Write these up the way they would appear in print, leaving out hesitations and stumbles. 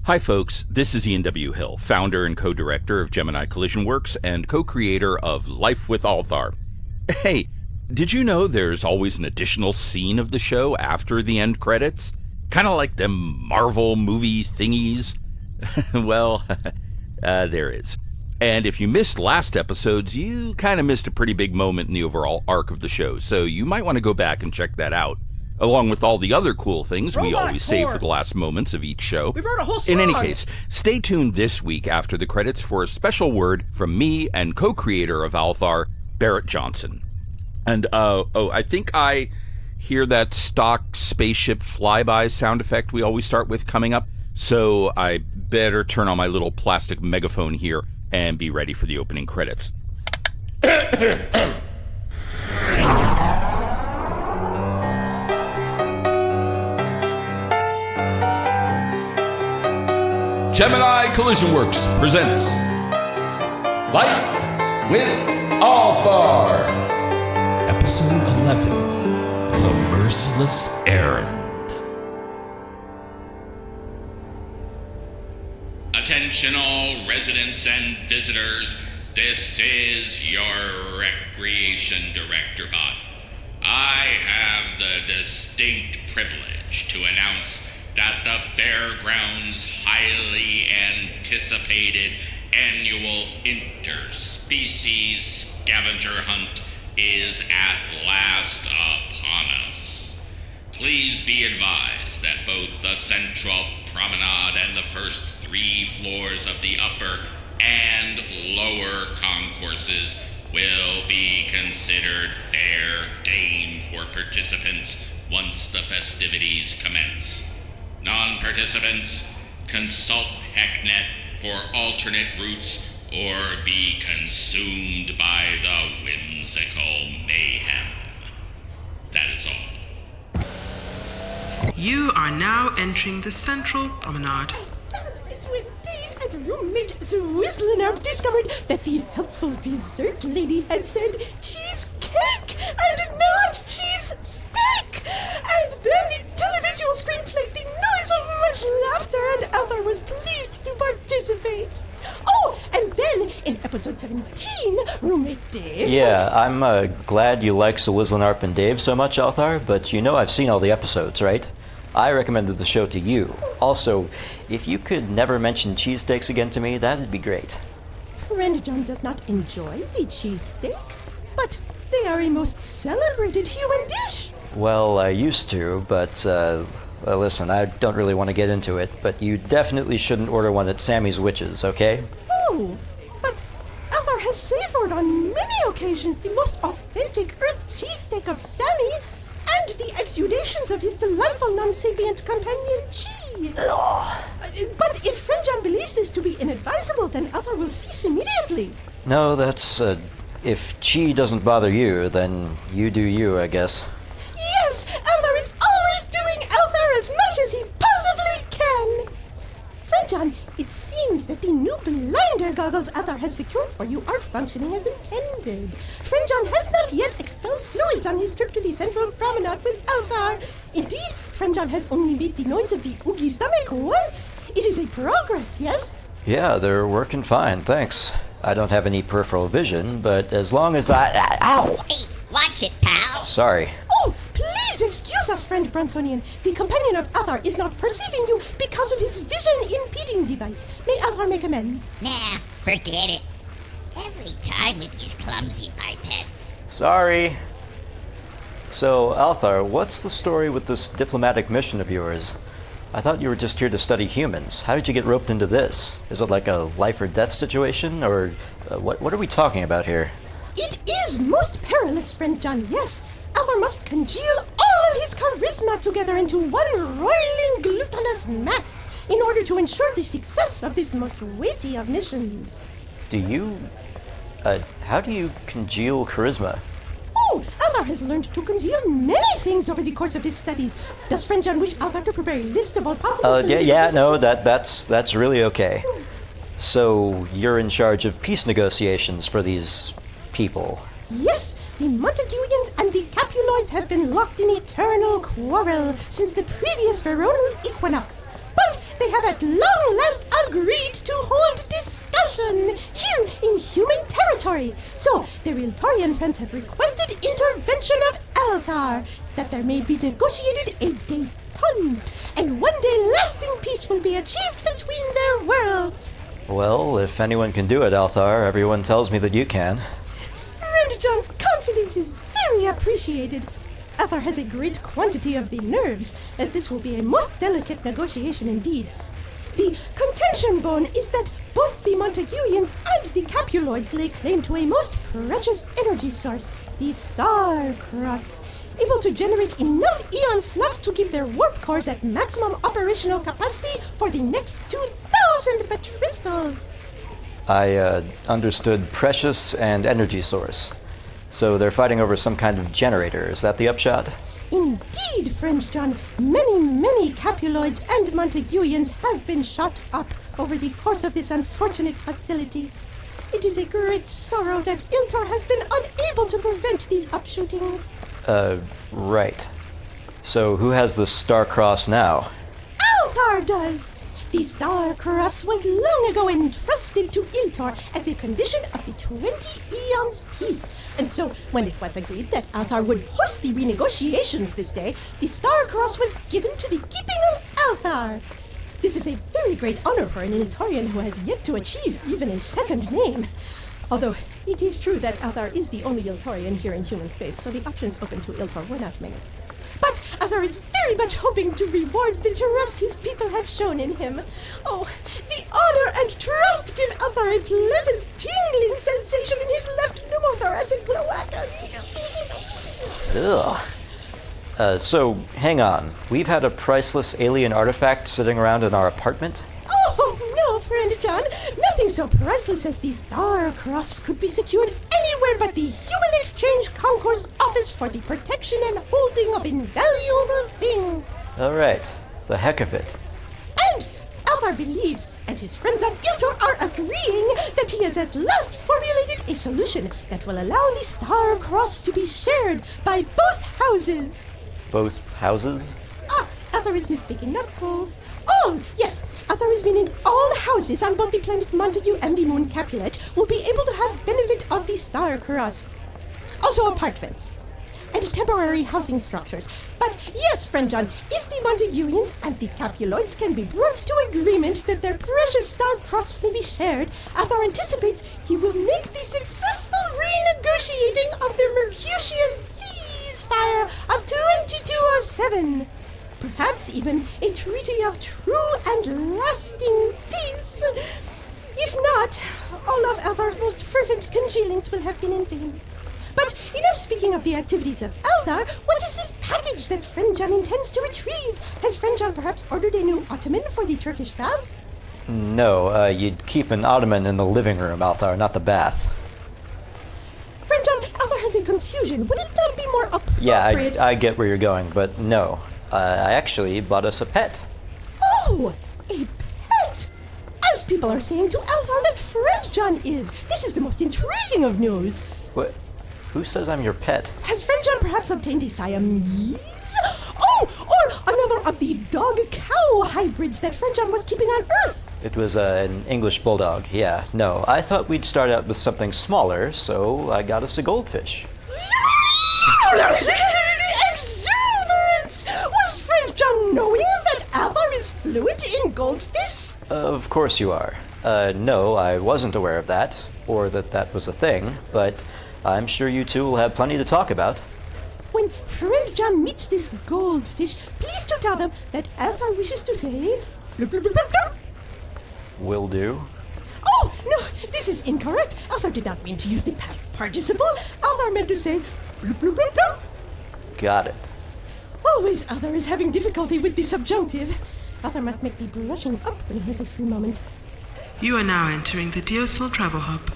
Hi folks, this is Ian W. Hill, founder and co-director of Gemini Collision Works and co-creator of Life with Althaar. Hey, did you know there's always an additional scene of the show after the end credits? Kind of like them Marvel movie thingies? Well, there is. And if you missed last episodes, you kind of missed a pretty big moment in the overall arc of the show, so you might want to go back and check that out, along with all the other cool things we always save for the last moments of each show. We wrote a whole song! In any case, stay tuned this week after the credits for a special word from me and co-creator of Althaar, Berit Johnson. And, I think I hear that stock spaceship flyby sound effect we always start with coming up, so I better turn on my little plastic megaphone here and be ready for the opening credits. Gemini Collision Works presents Life with Althaar, Episode 11, The Merciless Errand. Attention all residents and visitors, this is your recreation DirectorBot. I have the distinct privilege to announce that the Fairgrounds' highly anticipated annual interspecies scavenger hunt is at last upon us. Please be advised that both the central promenade and the first 3 floors of the upper and lower concourses will be considered fair game for participants once the festivities commence. Non-participants, consult HECnet for alternate routes or be consumed by the whimsical mayhem. That is all. You are now entering the central promenade. That is when Dave and roommate Zuri discovered that the helpful dessert lady had said cheesecake and not cheese steak. And then the televisual screen played the noise of much laughter, and Althaar was pleased to participate. Oh, and then in episode 17, roommate Dave... Yeah, I'm glad you like Swizzlinarp and Dave so much, Althaar, but you know I've seen all the episodes, right? I recommended the show to you. Also, if you could never mention cheesesteaks again to me, that'd be great. Friend John does not enjoy the cheesesteak, but they are a most celebrated human dish. Well, I used to, but, listen, I don't really want to get into it, but you definitely shouldn't order one at Sammy's Witches, okay? Oh, but Althaar has savored on many occasions the most authentic Earth cheesesteak of Sammy, and the exudations of his delightful non-sapient companion, Chi. But if Friend John believes this to be inadvisable, then Althaar will cease immediately. No, that's, if Chi doesn't bother you, then you do you, I guess. Yes, Althaar is always doing Althaar as much as he possibly can. Friend John, it seems that the new blinder goggles Althaar has secured for you are functioning as intended. Friend John has not yet expelled fluids on his trip to the central promenade with Althaar. Indeed, Friend John has only made the noise of the oogie stomach once. It is a progress, yes? Yeah, they're working fine, thanks. I don't have any peripheral vision, but as long as Ow! Hey, watch it, pal. Sorry. Oh, please excuse us, friend Bronsonian. The companion of Althaar is not perceiving you because of his vision-impeding device. May Althaar make amends? Nah, forget it. Every time with these clumsy pipets. Sorry. So, Althaar, what's the story with this diplomatic mission of yours? I thought you were just here to study humans. How did you get roped into this? Is it like a life or death situation, or what are we talking about here? It is most perilous, friend John, yes. Althaar must congeal all of his charisma together into one roiling glutinous mass in order to ensure the success of this most weighty of missions. How do you congeal charisma? Oh, Althaar has learned to conceal many things over the course of his studies. Does friend John wish Althaar to prepare a list of all possible... That's really okay. So, you're in charge of peace negotiations for these people? Yes, the Montaguians and the Capuloids have been locked in eternal quarrel since the previous vernal equinox. But they have at long last agreed to hold discussion here in human territory. So, their Iltorian friends have requested intervention of Althaar, that there may be negotiated a détente, and one day lasting peace will be achieved between their worlds. Well, if anyone can do it, Althaar, everyone tells me that you can. Friend John's confidence is very appreciated. Althaar has a great quantity of the nerves, as this will be a most delicate negotiation indeed. The contention bone is that both the Montaguians and the Capuloids lay claim to a most precious energy source, the Star Cross, able to generate enough eon flux to keep their warp cores at maximum operational capacity for the next 2,000 metriscals. I understood precious and energy source. So they're fighting over some kind of generator. Is that the upshot? Indeed, friend John. Many Capuloids and Montaguians have been shot up over the course of this unfortunate hostility. It is a great sorrow that Iltar has been unable to prevent these upshootings. Right. So who has the Star Cross now? Althaar does! The Star Cross was long ago entrusted to Iltar as a condition of the 20 Eons peace. And so, when it was agreed that Althaar would host the renegotiations this day, the Star Cross was given to the keeping of Althaar. This is a very great honor for an Iltarian who has yet to achieve even a second name. Although, it is true that Althaar is the only Iltarian here in human space, so the options open to Iltar were not many. But Althaar is very much hoping to reward the trust his people have shown in him. Oh, the honor and trust give Althaar a pleasant tingling sensation in his left pneumothoracic cloaca. Ugh. So, hang on. We've had a priceless alien artifact sitting around in our apartment? Oh, no, friend John. Nothing so priceless as the Star Cross could be secured anywhere but the Human Exchange Concourse Office for the protection and holding of invaluable things. All right. The heck of it. And Althaar believes, and his friends on Iltar are agreeing, that he has at last formulated a solution that will allow the Star Cross to be shared by both houses. Both houses? Althaar is misspeaking, not both. All, yes. Althaar is meaning all houses on both the planet Montague and the moon Capulet will be able to have benefit of the Star Cross. Also apartments. And temporary housing structures. But yes, friend John, if the Montaguians and the Capuloids can be brought to agreement that their precious Star Cross may be shared, Althaar anticipates he will make the successful renegotiating of the Mercutian ceasefire of 2207. Perhaps even a treaty of true and lasting peace. If not, all of Althaar's most fervent congealings will have been in vain. But enough speaking of the activities of Althaar. What is this package that friend John intends to retrieve? Has friend John perhaps ordered a new ottoman for the Turkish bath? No, you'd keep an ottoman in the living room, Althaar, not the bath. Friend John, Althaar has a confusion. Would it not be more appropriate? Yeah, I get where you're going, but no. I actually bought us a pet. Oh, a pet! As people are saying to Althaar that friend John is. This is the most intriguing of news. What? Who says I'm your pet? Has friend John perhaps obtained a Siamese? Oh, or another of the dog-cow hybrids that friend John was keeping on Earth? It was an English bulldog, yeah. No, I thought we'd start out with something smaller, so I got us a goldfish. Exuberance! Was friend John knowing that Althaar is fluent in goldfish? Of course you are. No, I wasn't aware of that, or that was a thing, but I'm sure you two will have plenty to talk about. When friend John meets this goldfish, please to tell them that Althaar wishes to say... Blup, blup, blup, blup, blup. Will do. Oh, no, this is incorrect. Althaar did not mean to use the past participle. Althaar meant to say... Blup, blup, blup, blup. Got it. Always Althaar is having difficulty with the subjunctive. Althaar must make the blushing up when he has a free moment. You are now entering the Diosol Travel Hub.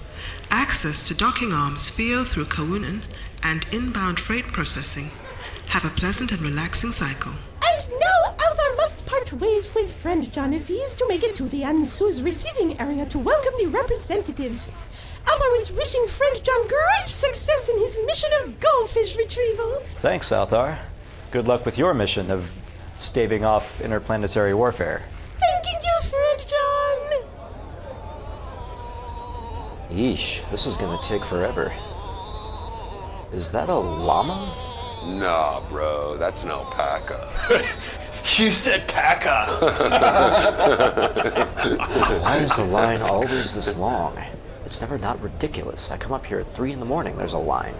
Access to docking arms via through Cullinan and inbound freight processing. Have a pleasant and relaxing cycle. And now Althaar must part ways with friend John if he is to make it to the Ansu's receiving area to welcome the representatives. Althaar is wishing friend John great success in his mission of goldfish retrieval. Thanks, Althaar. Good luck with your mission of staving off interplanetary warfare. Thanking you Yeesh, this is gonna take forever. Is that a llama? Nah, bro, that's an alpaca. You said paca. Why is the line always this long? It's never not ridiculous. I come up here at 3 in the morning, there's a line.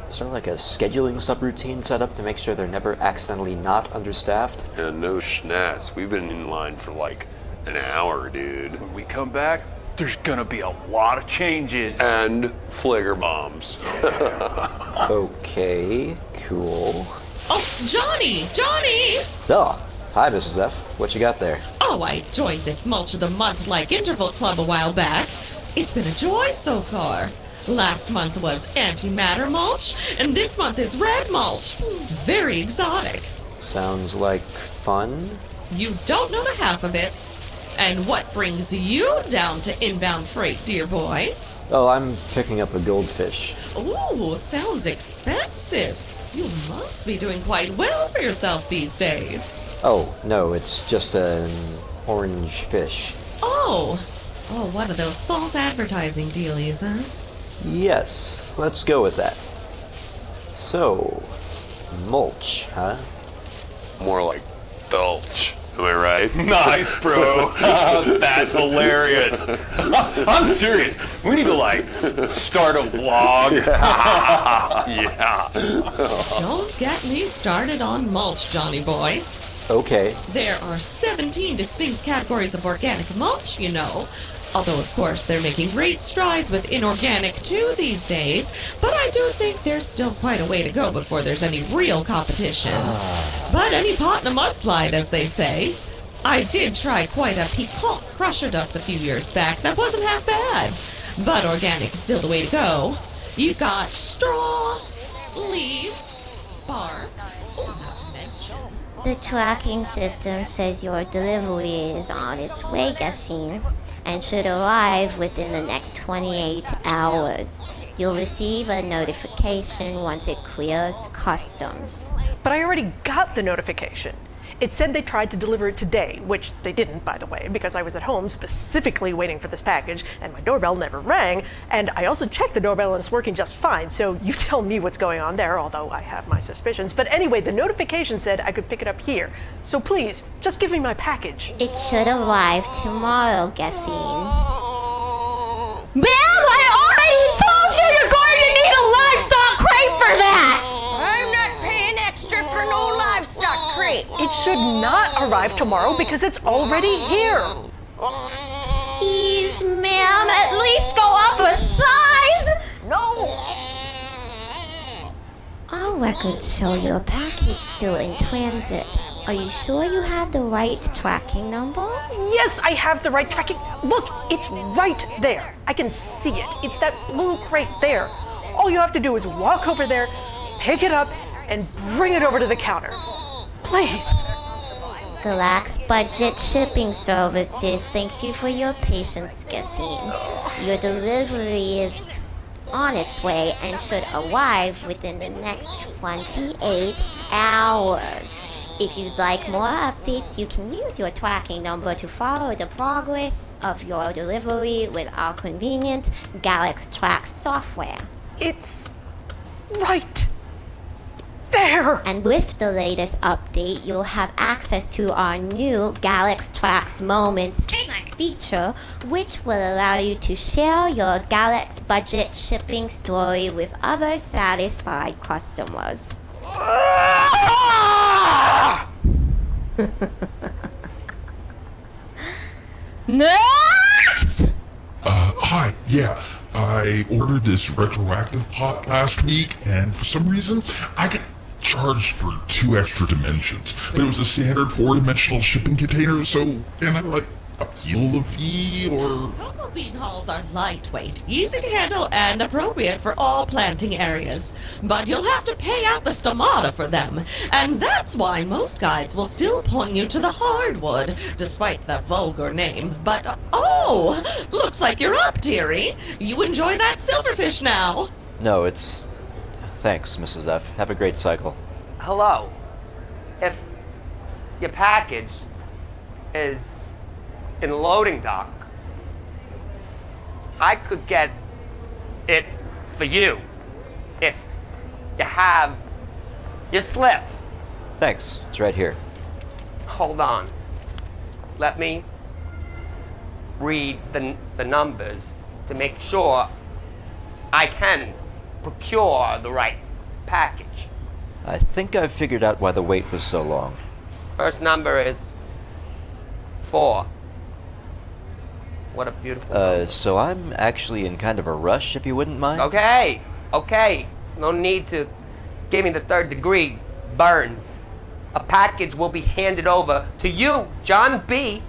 Is there like a scheduling subroutine set up to make sure they're never accidentally not understaffed? And no schnaz, we've been in line for like an hour, dude. When we come back, there's gonna be a lot of changes. And flagger bombs. Okay, cool. Oh, Johnny! Oh, hi, Mrs. F. What you got there? Oh, I joined this Mulch of the Month-like interval club a while back. It's been a joy so far. Last month was antimatter mulch, and this month is red mulch. Very exotic. Sounds like fun? You don't know the half of it. And what brings you down to inbound freight, dear boy? Oh, I'm picking up a goldfish. Ooh, sounds expensive. You must be doing quite well for yourself these days. Oh, no, it's just an orange fish. Oh, one of those false advertising dealies, huh? Yes, let's go with that. So, mulch, huh? More like belch. Am I right? Nice, bro. That's hilarious. I'm serious. We need to, start a vlog. Yeah. Don't get me started on mulch, Johnny boy. Okay. There are 17 distinct categories of organic mulch, you know. Although, of course, they're making great strides with inorganic too these days, but I do think there's still quite a way to go before there's any real competition. But any pot in a mudslide, as they say. I did try quite a piquant crusher dust a few years back that wasn't half bad. But organic is still the way to go. You've got straw, leaves, bark, not to mention. The tracking system says your delivery is on its way, Yassine, and should arrive within the next 28 hours. You'll receive a notification once it clears customs. But I already got the notification. It said they tried to deliver it today, which they didn't, by the way, because I was at home specifically waiting for this package, and my doorbell never rang, and I also checked the doorbell and it's working just fine, so you tell me what's going on there, although I have my suspicions. But anyway, the notification said I could pick it up here, so please, just give me my package. It should arrive tomorrow, Yassine. Ma'am, I already told you you're going to need a livestock crate for that! I'm not paying extra for no livestock crate. It should not arrive tomorrow because it's already here. Please, ma'am, at least go up a size! No. Our records show your package still in transit. Are you sure you have the right tracking number? Yes, I have the right tracking. Look, it's right there. I can see it. It's that blue crate there. All you have to do is walk over there, pick it up, and bring it over to the counter. Please. Galax Budget Shipping Services thanks you for your patience, Yassine. Your delivery is on its way and should arrive within the next 28 hours. If you'd like more updates, you can use your tracking number to follow the progress of your delivery with our convenient Galax Track software. It's right there! And with the latest update, you'll have access to our new Galax Tracks Moments feature, which will allow you to share your Galax Budget shipping story with other satisfied customers. Next! Hi, yeah. I ordered this retroactive pot last week, and for some reason, I got charged for 2 extra dimensions. But it was a standard 4-dimensional shipping container, so, and I'm like, appeal the fee, or... Cocoa bean hulls are lightweight, easy to handle, and appropriate for all planting areas. But you'll have to pay out the stomata for them. And that's why most guides will still point you to the hardwood, despite the vulgar name. But, oh! Looks like you're up, dearie. You enjoy that silverfish now. No, it's... Thanks, Mrs. F. Have a great cycle. Hello. If your package is in loading dock, I could get it for you. If you have your slip. Thanks. It's right here. Hold on. Let me read the numbers to make sure I can procure the right package. I think I've figured out why the wait was so long. First number is 4. What a beautiful number. So I'm actually in kind of a rush, if you wouldn't mind? Okay. No need to give me the 3rd degree burns. A package will be handed over to you, John B.,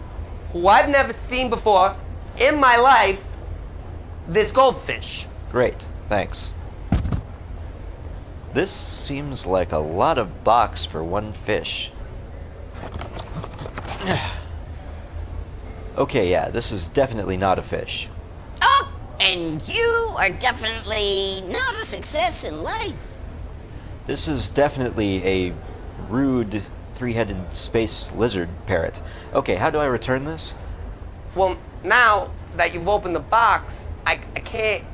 who I've never seen before in my life, this goldfish. Great, thanks. This seems like a lot of box for one fish. Okay, yeah, this is definitely not a fish. Oh, and you are definitely not a success in life. This is definitely a rude, 3-headed space lizard parrot. Okay, how do I return this? Well, now that you've opened the box, I can't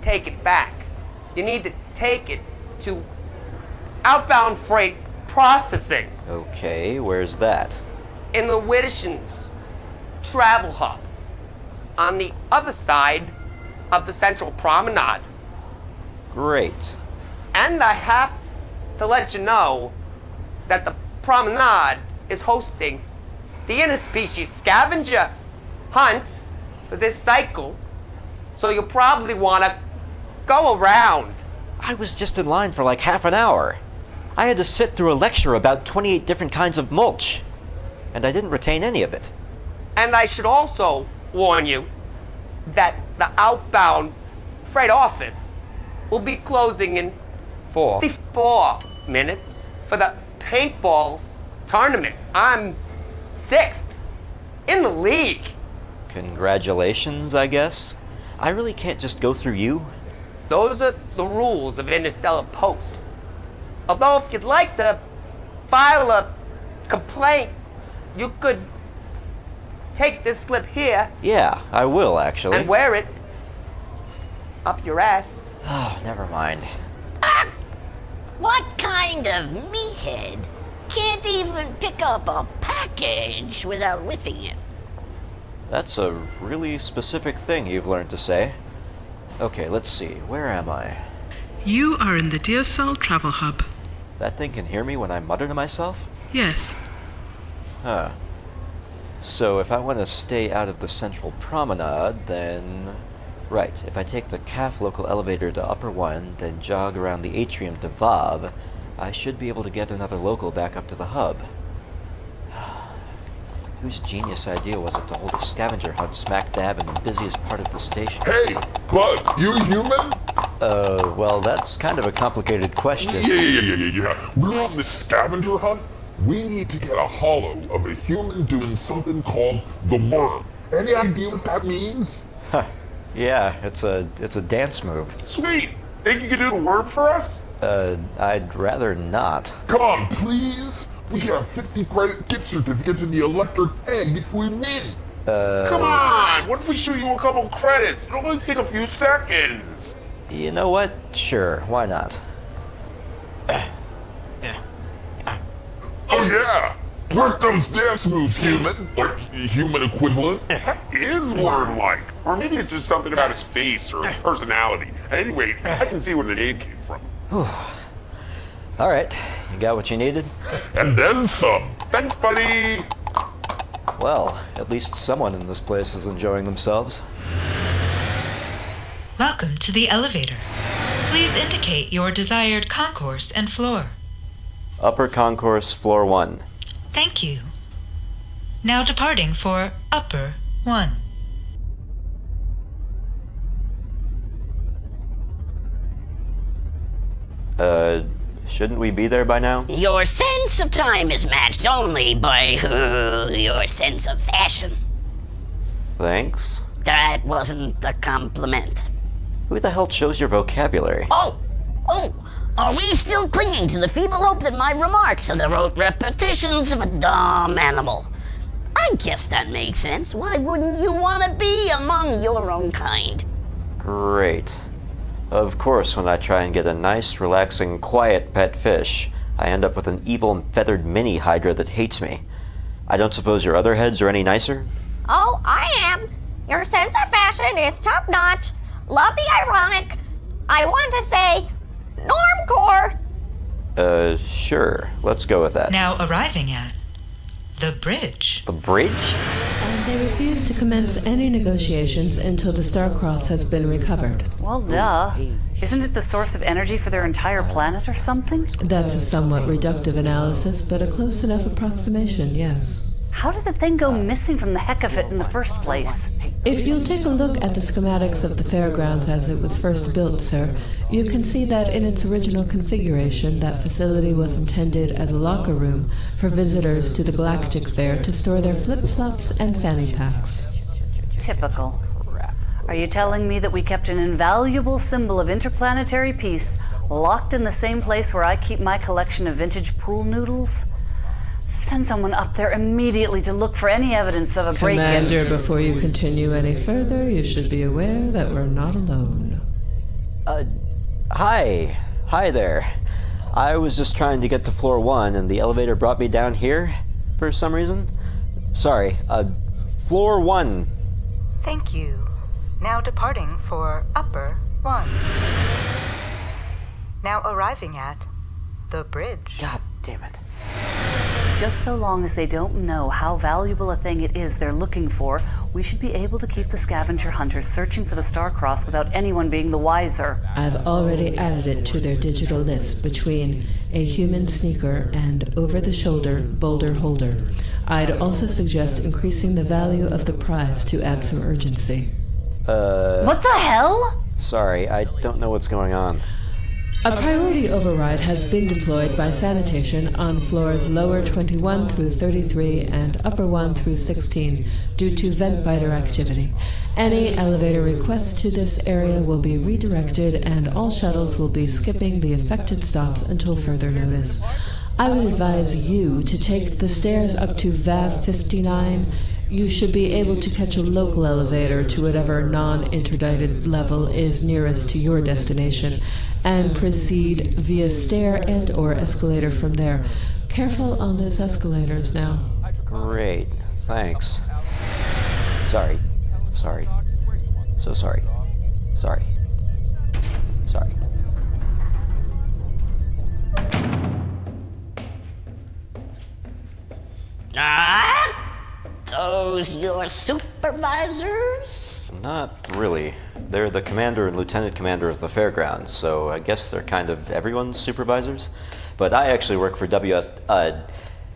take it back. You need to take it to outbound freight processing Okay, where's that? in the Widdershins travel hub on the other side of the Central Promenade. Great. And I have to let you know that the Promenade is hosting the interspecies scavenger hunt for this cycle, so you'll probably want to go around. I was just in line for like half an hour. I had to sit through a lecture about 28 different kinds of mulch, and I didn't retain any of it. And I should also warn you that the outbound freight office will be closing in 44 minutes for the paintball tournament. I'm 6th in the league. Congratulations, I guess. I really can't just go through you. Those are the rules of Interstellar Post. Although if you'd like to file a complaint, you could take this slip here Yeah, I will, actually. and wear it up your ass. Oh, never mind. What kind of meathead can't even pick up a package without whiffing it? That's a really specific thing you've learned to say. Okay, let's see. Where am I? You are in the DSL Travel Hub. That thing can hear me when I mutter to myself? Yes. Huh. So if I want to stay out of the Central Promenade, then... Right, if I take the CAF local elevator to Upper 1, then jog around the atrium to VOB, I should be able to get another local back up to the hub. Whose genius idea was it to hold a scavenger hunt smack dab in the busiest part of the station? Hey, Bud, you human? Well, that's kind of a complicated question. Yeah. We're on this scavenger hunt. We need to get a hollow of a human doing something called the worm. Any idea what that means? Huh. Yeah, it's a dance move. Sweet! Think you can do the worm for us? I'd rather not. Come on, please! We get a 50 credit gift certificate to the electric egg if we win! Come on! What if we shoot you a couple credits? It'll only take a few seconds! You know what? Sure, why not? Oh yeah! Work those dance moves, human! Or human equivalent. What is worm-like? Or maybe it's just something about his face or personality. Anyway, I can see where the name came from. Alright, you got what you needed? And then some! Thanks, buddy! Well, at least someone in this place is enjoying themselves. Welcome to the elevator. Please indicate your desired concourse and floor. Upper concourse, floor 1. Thank you. Now departing for Upper 1. Shouldn't we be there by now? Your sense of time is matched only by your sense of fashion. Thanks. That wasn't a compliment. Who the hell chose your vocabulary? Oh! Are we still clinging to the feeble hope that my remarks are the rote repetitions of a dumb animal? I guess that makes sense. Why wouldn't you want to be among your own kind? Great. Of course, when I try and get a nice, relaxing, quiet pet fish, I end up with an evil feathered mini hydra that hates me. I don't suppose your other heads are any nicer? Oh, I am. Your sense of fashion is top-notch. Love the ironic. I want to say, normcore. Sure. Let's go with that. Now arriving at the bridge. The bridge? And they refuse to commence any negotiations until the Star-Cross has been recovered. Well, duh. Isn't it the source of energy for their entire planet or something? That's a somewhat reductive analysis, but a close enough approximation, yes. How did the thing go missing from the heck of it in the first place? If you'll take a look at the schematics of the fairgrounds as it was first built, sir, you can see that in its original configuration, that facility was intended as a locker room for visitors to the Galactic Fair to store their flip-flops and fanny packs. Typical. Are you telling me that we kept an invaluable symbol of interplanetary peace locked in the same place where I keep my collection of vintage pool noodles? Send someone up there immediately to look for any evidence of a break-in. Commander, before you continue any further, you should be aware that we're not alone. Hi. Hi there. I was just trying to get to floor 1, and the elevator brought me down here for some reason. Sorry. Floor 1. Thank you. Now departing for Upper 1. Now arriving at the bridge. God damn it. Just so long as they don't know how valuable a thing it is they're looking for, we should be able to keep the scavenger hunters searching for the Star-Cross without anyone being the wiser. I've already added it to their digital list between a human sneaker and over-the-shoulder boulder holder. I'd also suggest increasing the value of the prize to add some urgency. What the hell? Sorry, I don't know what's going on. A priority override has been deployed by Sanitation on floors lower 21 through 33 and upper 1 through 16 due to vent biter activity. Any elevator requests to this area will be redirected and all shuttles will be skipping the affected stops until further notice. I would advise you to take the stairs up to VAV 59. You should be able to catch a local elevator to whatever non-interdicted level is nearest to your destination and proceed via stair and or escalator from there. Careful on those escalators now. Great, thanks. Sorry. So sorry. Sorry. Those your supervisors? Not really. They're the commander and lieutenant commander of the fairgrounds, so I guess they're kind of everyone's supervisors. But I actually work for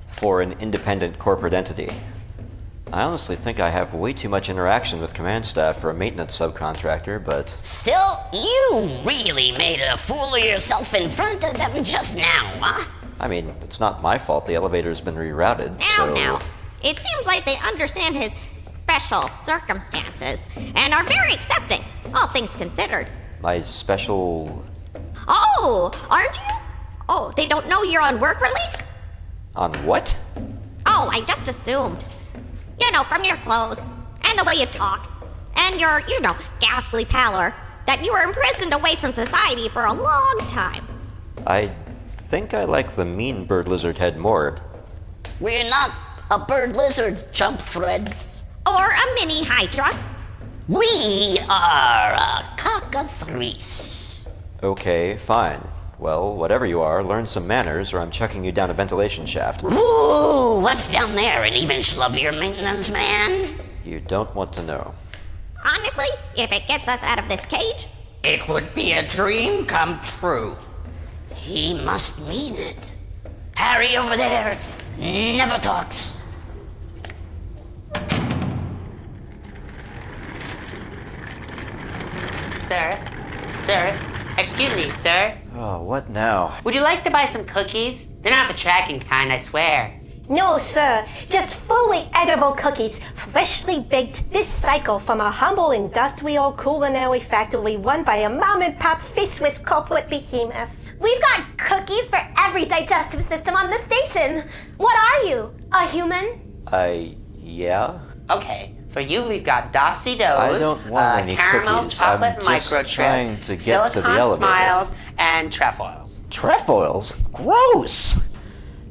for an independent corporate entity. I honestly think I have way too much interaction with command staff for a maintenance subcontractor, but... Still, you really made a fool of yourself in front of them just now, huh? I mean, it's not my fault the elevator's been rerouted, Now. It seems like they understand his special circumstances and are very accepting, all things considered. My special... Oh, aren't you? Oh, they don't know you're on work release? On what? Oh, I just assumed. You know, from your clothes, and the way you talk, and your, ghastly pallor, that you were imprisoned away from society for a long time. I think I like the mean bird lizard head more. We're not a bird lizard, chump threads. Or a mini hydra. We are a Cockathreece. Okay, fine. Well, whatever you are, learn some manners or I'm chucking you down a ventilation shaft. Ooh, what's down there? An even schlubbier maintenance man? You don't want to know. Honestly, if it gets us out of this cage... It would be a dream come true. He must mean it. Harry over there never talks. Sir, excuse me, sir. Oh, what now? Would you like to buy some cookies? They're not the tracking kind, I swear. No, sir. Just fully edible cookies, freshly baked this cycle from a humble industrial culinary factory run by a mom-and-pop faceless corporate behemoth. We've got cookies for every digestive system on the station. What are you? A human? Yeah? Okay, For you, we've got Dossy Does, I don't want any caramel cookies. chocolate I'm just microchip, trying to get to the silicone elevator. smiles, and trefoils. Trefoils? Gross!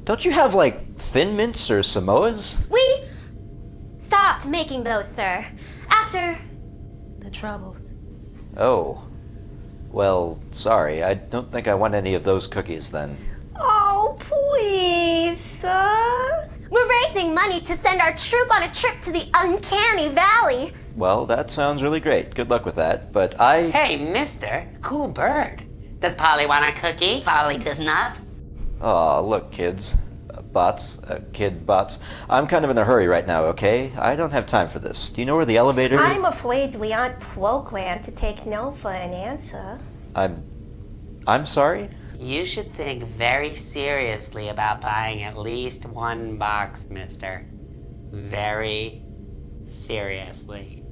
Don't you have, like, Thin Mints or Samoas? We stopped making those, sir, after the troubles. Oh. Well, sorry. I don't think I want any of those cookies then. Oh, please, sir. We're raising money to send our troop on a trip to the Uncanny Valley. Well, that sounds really great. Good luck with that, but Hey, mister, cool bird. Does Polly want a cookie? Polly does not. Aw, look, kids. Kid bots. I'm kind of in a hurry right now, okay? I don't have time for this. Do you know where the elevator... I'm afraid we aren't programmed to take no for an answer. I'm sorry? You should think very seriously about buying at least one box, mister. Very seriously.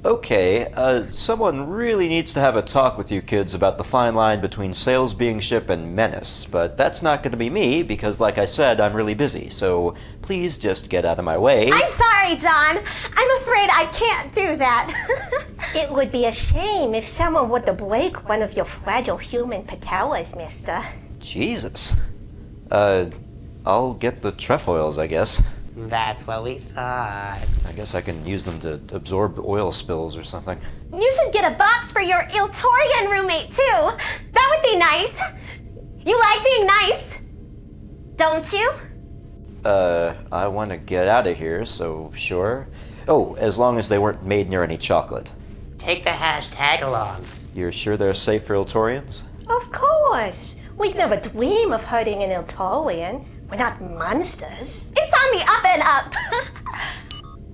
Okay, someone really needs to have a talk with you kids about the fine line between sales being ship and menace, but that's not going to be me because, like I said, I'm really busy, so please just get out of my way. I'm sorry, John. I'm afraid I can't do that. It would be a shame if someone were to break one of your fragile human patellas, mister. Jesus. I'll get the trefoils, I guess. That's what we thought. I guess I can use them to absorb oil spills or something. You should get a box for your Torian roommate, too. That would be nice. You like being nice, don't you? I want to get out of here, so sure. Oh, as long as they weren't made near any chocolate. Take the hashtag along. You're sure they're safe for Iltorians? Of course. We'd never dream of hurting an Torian. We're not monsters. It's on the up and up.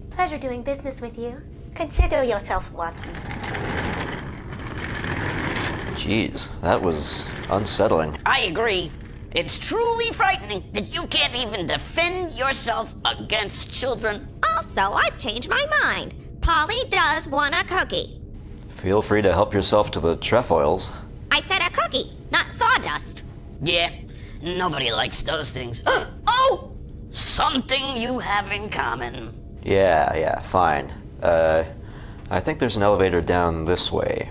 Pleasure doing business with you. Consider yourself lucky. Jeez, that was unsettling. I agree. It's truly frightening that you can't even defend yourself against children. Also, I've changed my mind. Polly does want a cookie. Feel free to help yourself to the trefoils. I said a cookie, not sawdust. Yeah, nobody likes those things. Oh! Something you have in common. Yeah, fine. I think there's an elevator down this way.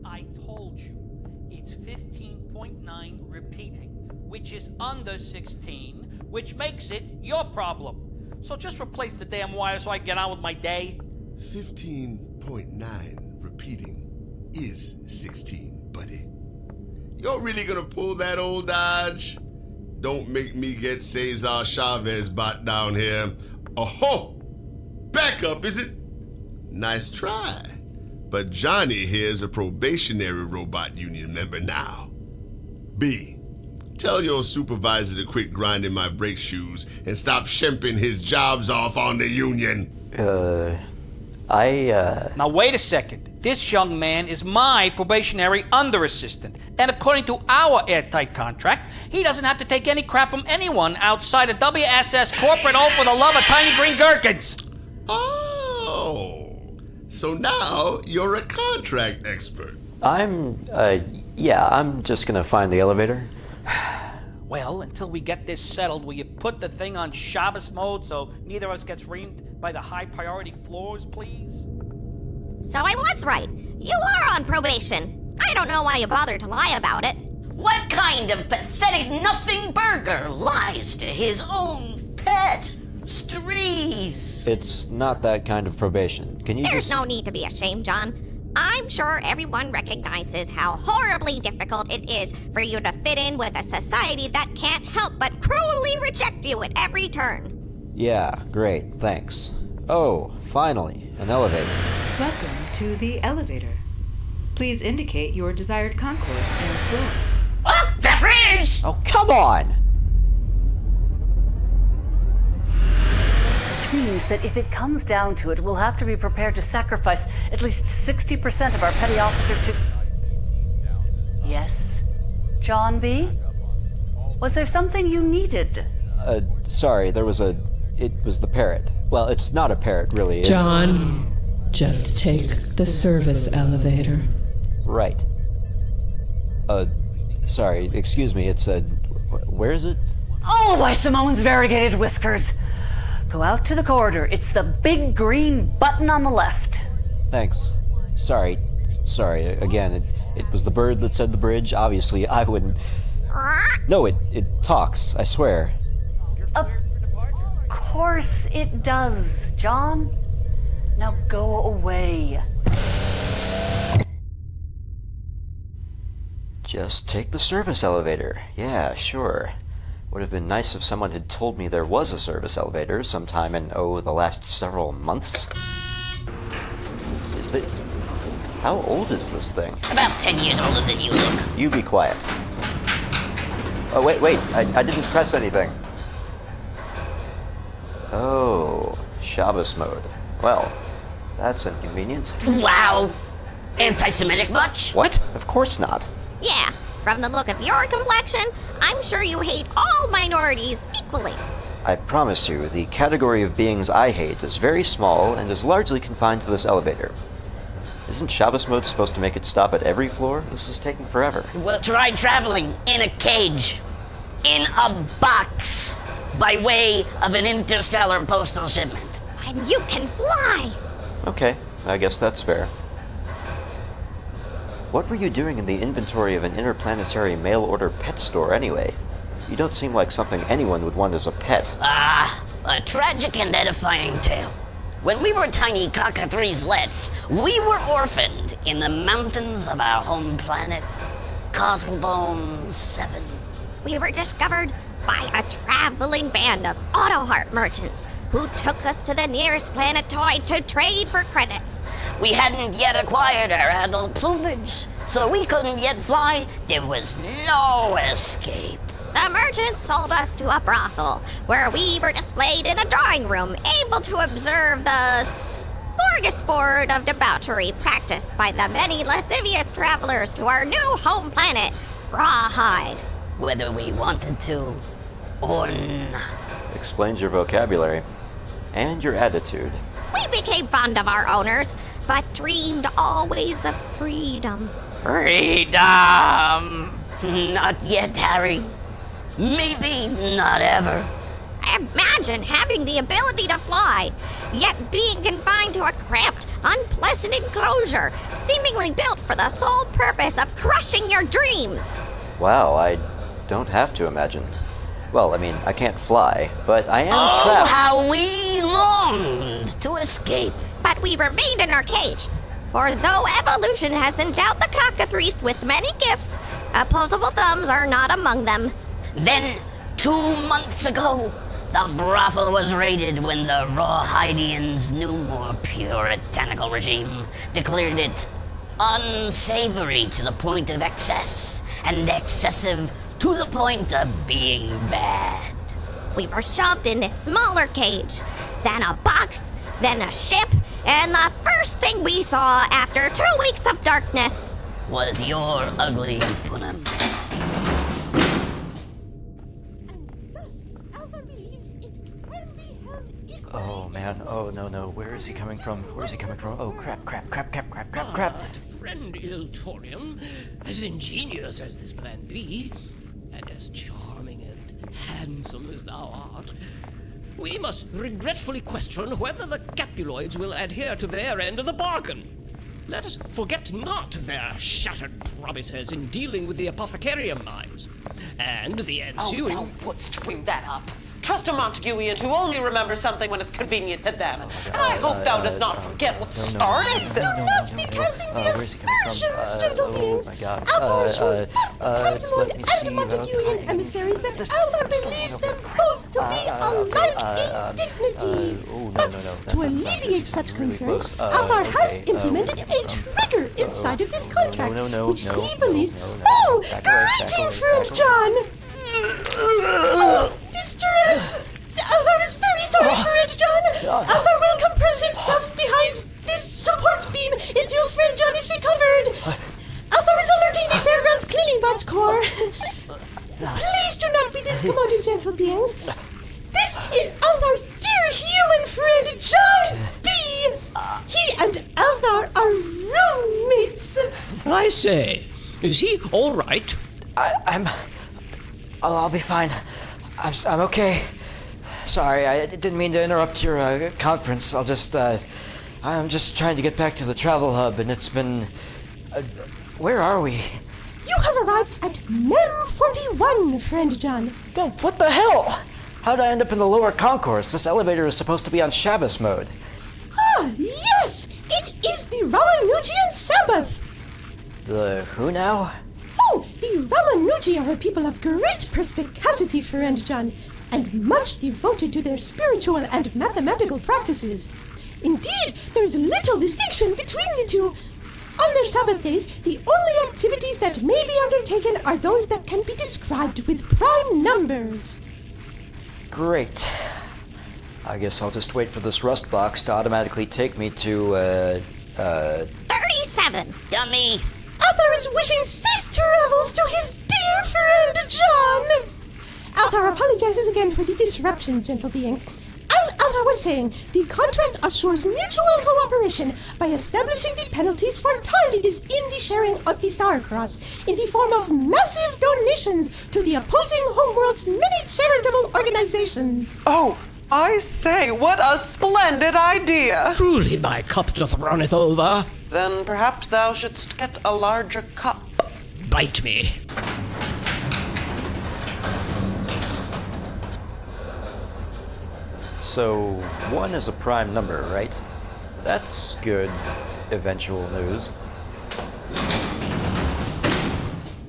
I told you, it's 15.9 repeating, which is under 16, which makes it your problem. So just replace the damn wire so I can get on with my day. 15.9 repeating is 16, buddy. You're really gonna pull that old dodge? Don't make me get Cesar Chavez bot down here. Oh-ho! Backup, is it? Nice try. But Johnny here's a probationary robot union member now. B, tell your supervisor to quit grinding my brake shoes and stop shemping his jobs off on the union. Now wait a second. This young man is my probationary under-assistant, and according to our airtight contract, he doesn't have to take any crap from anyone outside of WSS Corporate O for the love of tiny green gherkins. Oh, so now you're a contract expert. I'm just gonna find the elevator. Well, until we get this settled, will you put the thing on Shabbos mode so neither of us gets reamed by the high-priority floors, please? So I was right. You are on probation. I don't know why you bothered to lie about it. What kind of pathetic nothing burger lies to his own pet? Strees. It's not that kind of probation. Can you There's no need to be ashamed, John. I'm sure everyone recognizes how horribly difficult it is for you to fit in with a society that can't help but cruelly reject you at every turn. Yeah, great, thanks. Oh, finally, an elevator. Welcome to the elevator. Please indicate your desired concourse and floor. Up the bridge! Oh, come on! Which means that if it comes down to it, we'll have to be prepared to sacrifice at least 60% of our petty officers to... Yes? John B? Was there something you needed? Sorry, it was the parrot. Well, it's not a parrot, really. It's... John, just take the service elevator. Right. Sorry, excuse me, it's where is it? Oh, by Simone's variegated whiskers. Go out to the corridor. It's the big green button on the left. Thanks. Sorry. Again, it was the bird that said the bridge. Obviously, I wouldn't... No, it talks, I swear. Of course it does, John. Now go away. Just take the service elevator. Yeah, sure. Would have been nice if someone had told me there was a service elevator sometime in, the last several months. How old is this thing? About 10 years older than you look. You be quiet. Oh, wait, I didn't press anything. Oh, Shabbos mode. Well, that's inconvenient. Wow! Anti-Semitic much? What? Of course not. Yeah, from the look of your complexion, I'm sure you hate all minorities equally. I promise you, the category of beings I hate is very small and is largely confined to this elevator. Isn't Shabbos mode supposed to make it stop at every floor? This is taking forever. Well, try traveling in a cage. In a box. By way of an interstellar postal shipment. And you can fly! Okay, I guess that's fair. What were you doing in the inventory of an interplanetary mail-order pet store anyway? You don't seem like something anyone would want as a pet. A tragic and edifying tale. When we were tiny Cockathreece-lets, we were orphaned in the mountains of our home planet, Cottlebone 7. We were discovered by a traveling band of Althaar merchants who took us to the nearest planetoid to trade for credits. We hadn't yet acquired our adult plumage, so we couldn't yet fly. There was no escape. The merchants sold us to a brothel, where we were displayed in the drawing room, able to observe the smorgasbord of debauchery practiced by the many lascivious travelers to our new home planet, Rawhide. Whether we wanted to or not. Explains your vocabulary. And your attitude. We became fond of our owners, but dreamed always of freedom. Freedom! Not yet, Harry. Maybe not ever. Imagine having the ability to fly, yet being confined to a cramped, unpleasant enclosure, seemingly built for the sole purpose of crushing your dreams. Wow, I don't have to imagine. Well, I mean, I can't fly, but I am trapped. Oh, how we longed to escape. But we remained in our cage. For though evolution has endowed the Cockathreece with many gifts, opposable thumbs are not among them. Then, 2 months ago, the brothel was raided when the Rawhidians' new, more puritanical regime declared it unsavory to the point of excess, and excessive to the point of being bad. We were shoved in this smaller cage, then a box, then a ship, and the first thing we saw after 2 weeks of darkness was your ugly Punim. Oh man, oh no, where is he coming from? Oh crap. But friend Iltorium, as ingenious as this plan be, and as charming and handsome as thou art, we must regretfully question whether the Capuloids will adhere to their end of the bargain. Let us forget not their shattered promises in dealing with the apothecarium mines, and the ensuing... Oh, thou wouldst swing that up. Trust a Montaguian who only remembers something when it's convenient to them. And I hope thou dost not forget what started. Do not be casting the aspersions, gentle beings. Althaar shows both Capuloid and Montaguian emissaries that Althaar believes them both to be alike in dignity. But to alleviate such concerns, Althaar has implemented a trigger inside of this contract, which he believes... Oh, greeting, friend John! Oh, distress! Althaar is very sorry, friend John. Althaar will compress himself behind this support beam until friend John is recovered. Althaar is alerting the Fairgrounds Cleaning Bots Corps. Please do not be discommoded, gentle beings. This is Althaar's dear human friend, John B. He and Althaar are roommates. I say, is he all right? I'll be fine. I'm okay. Sorry, I didn't mean to interrupt your conference. I'm just trying to get back to the travel hub, and it's been... where are we? You have arrived at Mer 41, friend John. No, what the hell? How'd I end up in the lower concourse? This elevator is supposed to be on Shabbos mode. Ah, yes! It is the Ramanujan Sabbath! The who now? Oh, the Ramanuji are a people of great perspicacity, friend John, and much devoted to their spiritual and mathematical practices. Indeed, there is little distinction between the two. On their Sabbath days, the only activities that may be undertaken are those that can be described with prime numbers. Great. I guess I'll just wait for this rust box to automatically take me to, 37, dummy! Althaar is wishing safe travels to his dear friend John! Althaar apologizes again for the disruption, gentle beings. As Althaar was saying, the contract assures mutual cooperation by establishing the penalties for tardiness in the sharing of the Star Cross in the form of massive donations to the opposing homeworld's many charitable organizations. Oh, I say, what a splendid idea! Truly my cup doth runneth over. Then perhaps thou shouldst get a larger cup. Bite me. So, 1 is a prime number, right? That's good eventual news.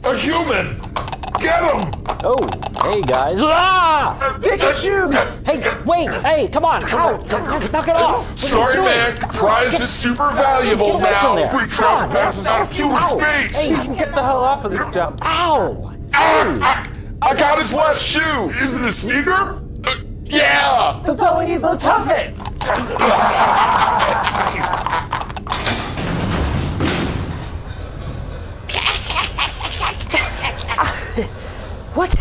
A human! Get him! Oh, hey guys. Ah! Take your shoes! Hey, wait! Hey, come on! Ow! Knock it off! What Sorry, are you man. doing? Prize is super valuable Get away from now. there. Free travel passes out of human space. Hey, you can get the hell off of this dump. Ow! I got his left shoe. Is it a sneaker? Yeah! That's all we need. Let's huff it! What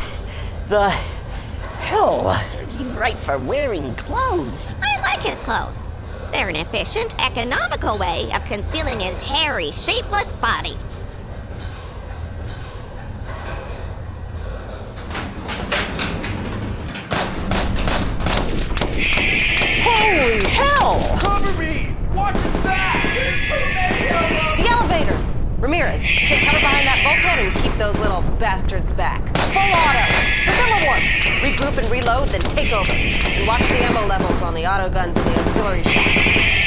the hell? Serves you right for wearing clothes. I like his clothes. They're an efficient, economical way of concealing his hairy, shapeless body. Holy hell! Cover me! Watch his back! The elevator! Ramirez, take cover behind that bulkhead and keep those little bastards back. Full auto! Vanilla warp! Regroup and reload, then take over. And watch the ammo levels on the auto guns and the auxiliary shaft.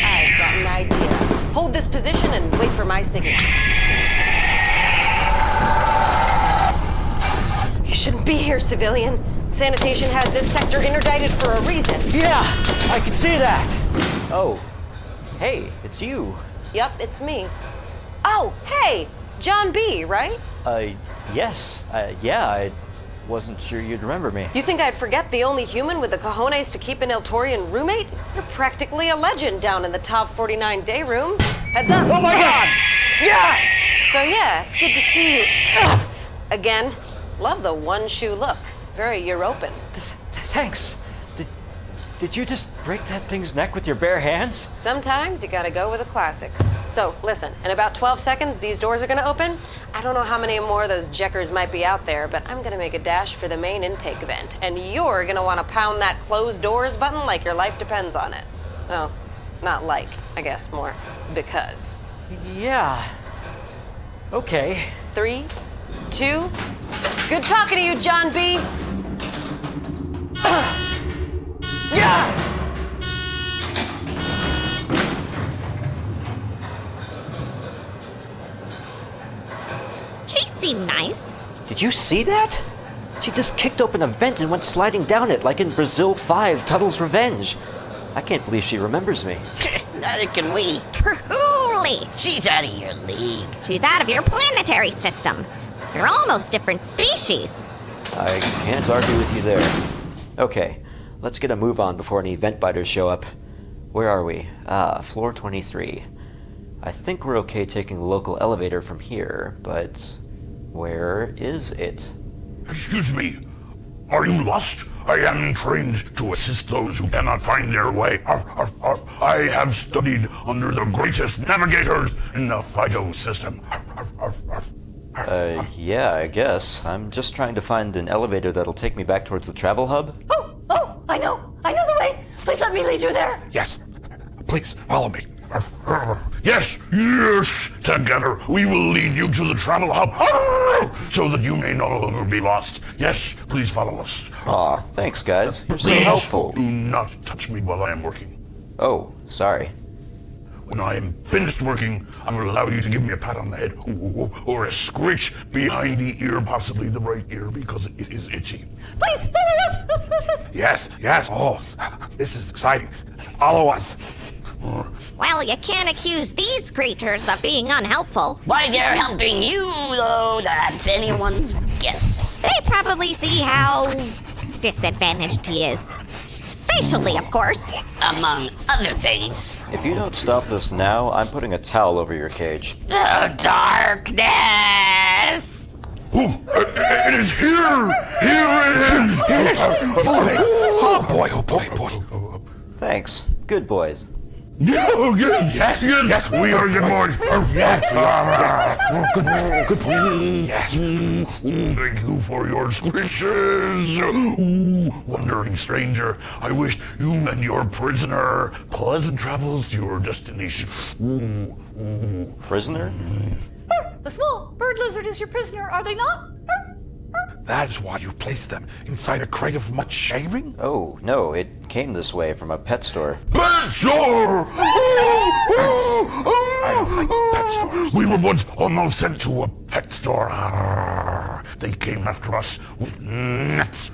I've got an idea. Hold this position and wait for my signature. You shouldn't be here, civilian. Sanitation has this sector interdicted for a reason. Yeah, I can see that. Oh, hey, it's you. Yup, it's me. Oh, hey, John B., right? Yes. Yeah, I wasn't sure you'd remember me. You think I'd forget the only human with the cojones to keep an Eltorian roommate? You're practically a legend down in the top 49 day room. Heads up. Oh my god! Yeah! So yeah, it's good to see you. Ugh. Again, love the one shoe look. Very European. Thanks. Did you just break that thing's neck with your bare hands? Sometimes you gotta go with the classics. So, listen, in about 12 seconds, these doors are gonna open. I don't know how many more of those jeckers might be out there, but I'm gonna make a dash for the main intake vent, and you're gonna wanna pound that close doors button like your life depends on it. Well, not like, I guess, more because. Yeah. Okay. 3, 2, good talking to you, John B. Yeah! She seemed nice. Did you see that? She just kicked open a vent and went sliding down it like in Brazil 5, Tuttle's Revenge. I can't believe she remembers me. Neither can we. Truly. She's out of your league. She's out of your planetary system. You're almost different species. I can't argue with you there. Okay, let's get a move on before any vent biters show up. Where are we? Floor 23. I think we're okay taking the local elevator from here, but where is it? Excuse me. Are you lost? I am trained to assist those who cannot find their way. I have studied under the greatest navigators in the Fido system. Yeah, I guess. I'm just trying to find an elevator that'll take me back towards the travel hub. Oh, I know the way. Please let me lead you there. Yes. Please, follow me. Yes, together we will lead you to the travel hub so that you may no longer be lost. Yes, please follow us. Aw, thanks, guys. You're so Please helpful. do not touch me while I am working. Oh, sorry. When I am finished working, I will allow you to give me a pat on the head or a scritch behind the ear, possibly the right ear, because it is itchy. Please follow us. Yes. Oh, this is exciting. Follow us. Well, you can't accuse these creatures of being unhelpful. Why they're helping you, though, that's anyone's guess. They probably see how disadvantaged he is. Spatially, of course. Among other things. If you don't stop this now, I'm putting a towel over your cage. The darkness! It is here! Here it is! Oh boy. Thanks. Good boys. Yes, we are good boys. Yes. Good boys. Yes. Thank you for your scritches. Wandering stranger, I wish you and your prisoner pleasant travels to your destination. Prisoner? The small bird lizard is your prisoner, are they not? That is why you placed them inside a crate of much shaming? Oh, no, it came this way from a pet store. Pet store! I don't like pet stores. We were once almost sent to a pet store. They came after us with nets.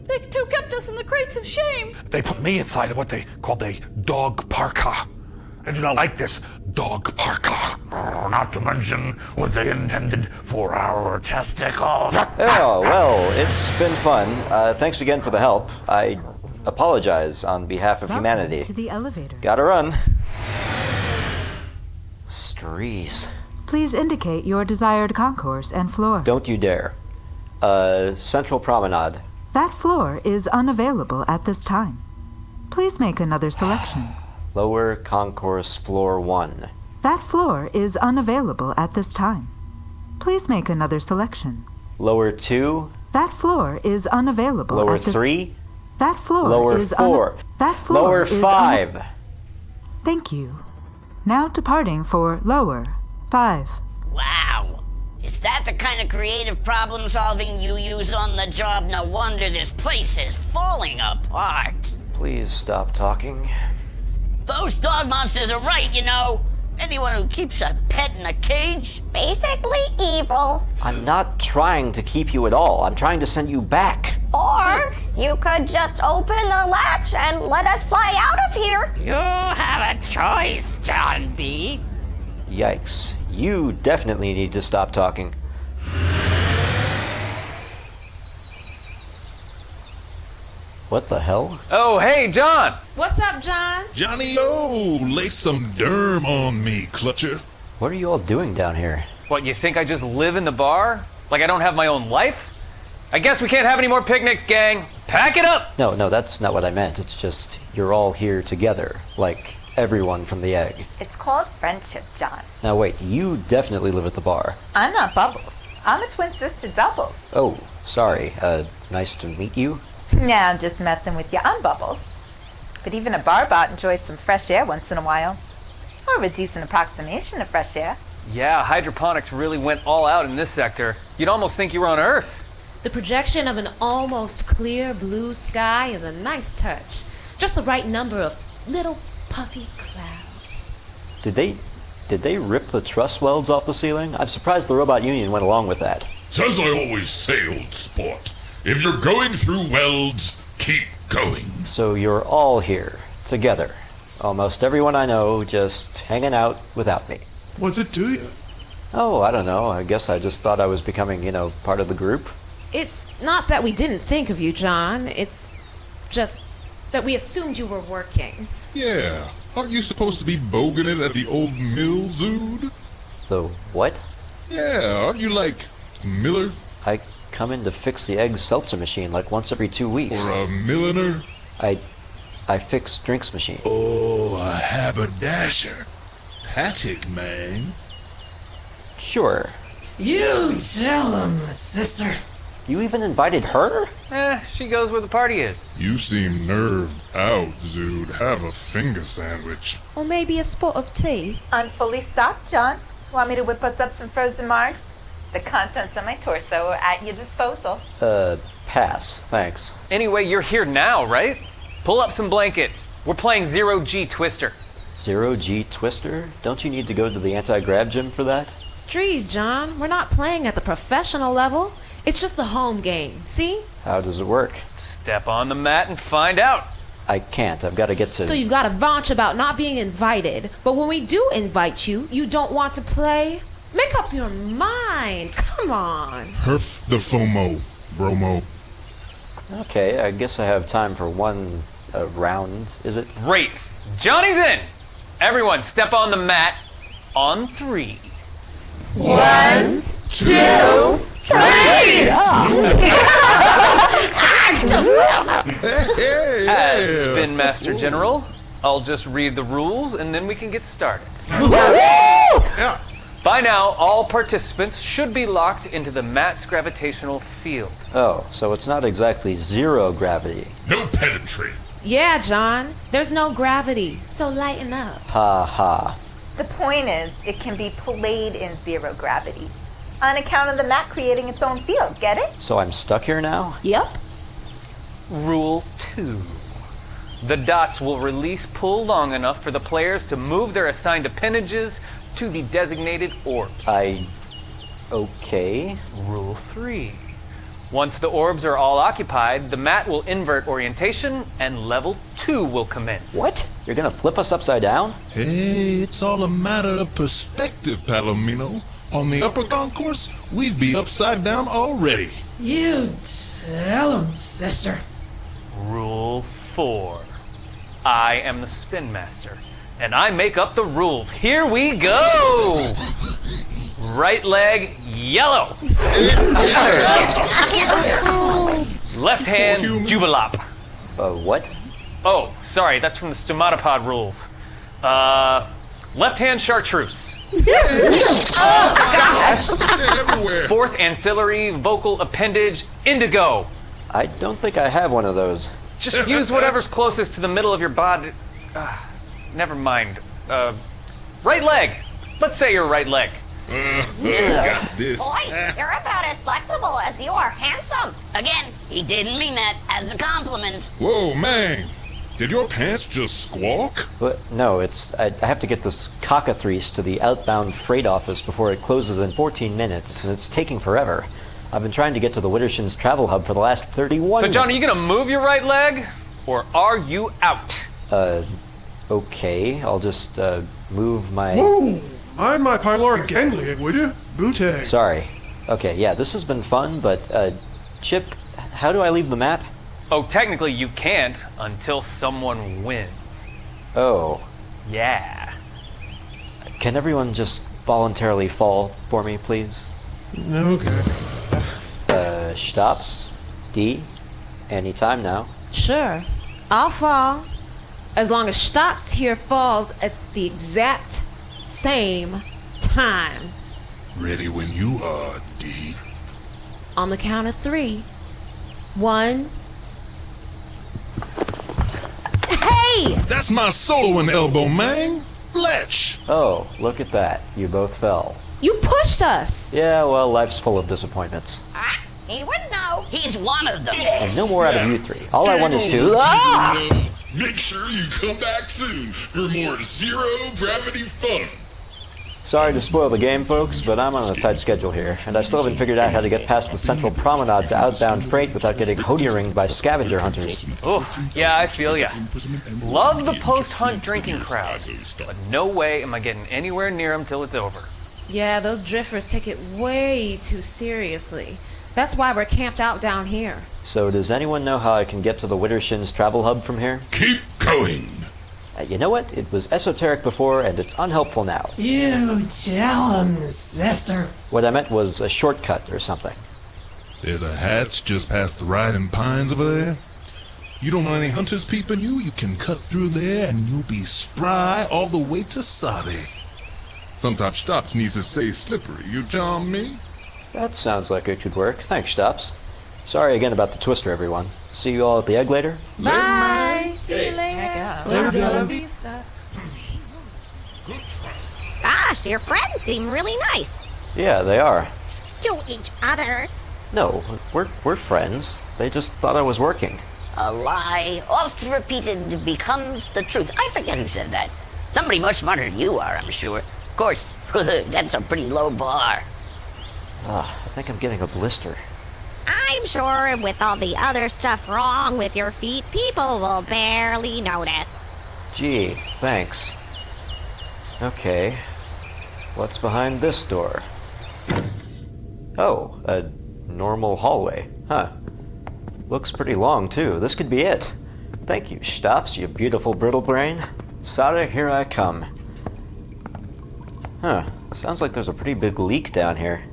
They too kept us in the crates of shame. They put me inside of what they called a dog parka. I do not like this dog parka. Not to mention what they intended for our testicles. Oh, well, it's been fun. Thanks again for the help. I apologize on behalf of humanity. To the elevator. Gotta run. Strees. Please indicate your desired concourse and floor. Don't you dare. Central Promenade. That floor is unavailable at this time. Please make another selection. Lower Concourse Floor 1. That floor is unavailable at this time. Please make another selection. Lower 2. That floor is unavailable Lower at this... 3. That floor Lower is... 4. That floor Lower is 5. Thank you. Now departing for lower 5. Wow. Is that the kind of creative problem solving you use on the job? No wonder this place is falling apart. Please stop talking. Those dog monsters are right, you know. Anyone who keeps a pet in a cage? Basically evil. I'm not trying to keep you at all. I'm trying to send you back. Or you could just open the latch and let us fly out of here. You have a choice, John D. Yikes. You definitely need to stop talking. What the hell? Oh, hey, John! What's up, John? Johnny-O, lay some derm on me, Clutcher. What are you all doing down here? What, you think I just live in the bar? Like I don't have my own life? I guess we can't have any more picnics, gang. Pack it up! No, that's not what I meant. It's just, you're all here together. Like, everyone from the egg. It's called friendship, John. Now wait, you definitely live at the bar. I'm not Bubbles. I'm a twin sister, Doubles. Oh, sorry. Nice to meet you. Now I'm just messing with you. I'm Bubbles. But even a barbot enjoys some fresh air once in a while. Or a decent approximation of fresh air. Yeah, hydroponics really went all out in this sector. You'd almost think you were on Earth. The projection of an almost clear blue sky is a nice touch. Just the right number of little puffy clouds. Did they rip the truss welds off the ceiling? I'm surprised the Robot Union went along with that. As I always say, old sport, if you're going through welds, keep going. So you're all here, together. Almost everyone I know just hanging out without me. What's it to you? Oh, I don't know. I guess I just thought I was becoming, part of the group. It's not that we didn't think of you, John. It's just that we assumed you were working. Yeah. Aren't you supposed to be bogging it at the old mill, Zood? The what? Yeah, aren't you like Miller? I come in to fix the egg seltzer machine like once every 2 weeks. Or a milliner? I fix drinks machine. Oh, a haberdasher. Patic, man. Sure. You tell him, sister. You even invited her? She goes where the party is. You seem nerved out, Zood. Have a finger sandwich. Or maybe a spot of tea. I'm fully stocked, John. Want me to whip us up some frozen margs? The contents of my torso are at your disposal. Pass. Thanks. Anyway, you're here now, right? Pull up some blanket. We're playing Zero G Twister. Zero G Twister? Don't you need to go to the anti-grab gym for that? Strees, John. We're not playing at the professional level. It's just the home game, see? How does it work? Step on the mat and find out. I can't. I've got to get to... So you've got to vaunch about not being invited. But when we do invite you, you don't want to play? Make up your mind. Come on. Herf the FOMO, bromo. Okay, I guess I have time for one round, is it? Great. Johnny's in. Everyone step on the mat on 3. 1, 2, 3! As Spin Master General, I'll just read the rules and then we can get started. By now, all participants should be locked into the mat's gravitational field. Oh, so it's not exactly zero gravity. No pedantry. Yeah, John. There's no gravity, so lighten up. Ha ha. The point is, it can be played in zero gravity. On account of the mat creating its own field, get it? So I'm stuck here now? Yep. Rule 2. The dots will release pull long enough for the players to move their assigned appendages to the designated orbs. Okay. Rule 3. Once the orbs are all occupied, the mat will invert orientation and level 2 will commence. What? You're gonna flip us upside down? Hey, it's all a matter of perspective, Palomino. On the upper concourse, we'd be upside down already. You tell him, sister. Rule 4. I am the Spin Master, and I make up the rules. Here we go! Right leg, yellow. Left hand, jubilop. What? Oh, sorry, that's from the stomatopod rules. Left hand, chartreuse. Fourth ancillary vocal appendage, indigo. I don't think I have one of those. Just use whatever's closest to the middle of your body. Never mind. Right leg. Let's say your right leg. Got this. Boy, you're about as flexible as you are handsome. Again, he didn't mean that as a compliment. Whoa, man. Did your pants just squawk? No, I have to get this Cockathreece to the outbound freight office before it closes in 14 minutes, and it's taking forever. I've been trying to get to the Widdershins travel hub for the last 31 So, John, minutes. are you gonna move your right leg, or are you out? Okay. I'll just, move my... Whoa! I'm my pyloric ganglia, would you? Booteg. Sorry. Okay, yeah, this has been fun, but, Chip, how do I leave the mat? Oh, technically you can't until someone wins. Oh. Yeah. Can everyone just voluntarily fall for me, please? Okay. Xtopps? D? Anytime now. Sure. I'll fall. As long as Xtopps here falls at the exact same time. Ready when you are, D. On the count of 3. 1. Hey! That's my soloing elbow, man. Letch. Oh, look at that. You both fell. You pushed us! Yeah, well, life's full of disappointments. He wouldn't know. He's one of them. And no more out of you 3. All I want is to... Make sure you come back soon for more zero gravity fun. Sorry to spoil the game, folks, but I'm on a tight schedule here, and I still haven't figured out how to get past the central promenade to outbound freight without getting hoodie-ringed by scavenger hunters. Oh, yeah, I feel ya. Love the post-hunt drinking crowd, but no way am I getting anywhere near them till it's over. Yeah, those drifters take it way too seriously. That's why we're camped out down here. So does anyone know how I can get to the Widdershins travel hub from here? Keep going. You know what? It was esoteric before, and it's unhelpful now. You tell him, sister. What I meant was a shortcut or something. There's a hatch just past the riding pines over there. You don't want any hunters peeping you? You can cut through there and you'll be spry all the way to Sabe. Sometimes Xtopps needs to stay slippery, you John me? That sounds like it could work. Thanks, Xtopps. Sorry again about the twister, everyone. See you all at the egg later? Bye. See you later. Gosh, your friends seem really nice. Yeah, they are. To each other. No, we're friends. They just thought I was working. A lie, oft repeated, becomes the truth. I forget who said that. Somebody much smarter than you are, I'm sure. Of course, that's a pretty low bar. I think I'm getting a blister. I'm sure with all the other stuff wrong with your feet, people will barely notice. Gee, thanks. Okay. What's behind this door? Oh, a normal hallway. Huh. Looks pretty long, too. This could be it. Thank you, Xtopps, you beautiful brittle brain. Sada, here I come. Huh. Sounds like there's a pretty big leak down here.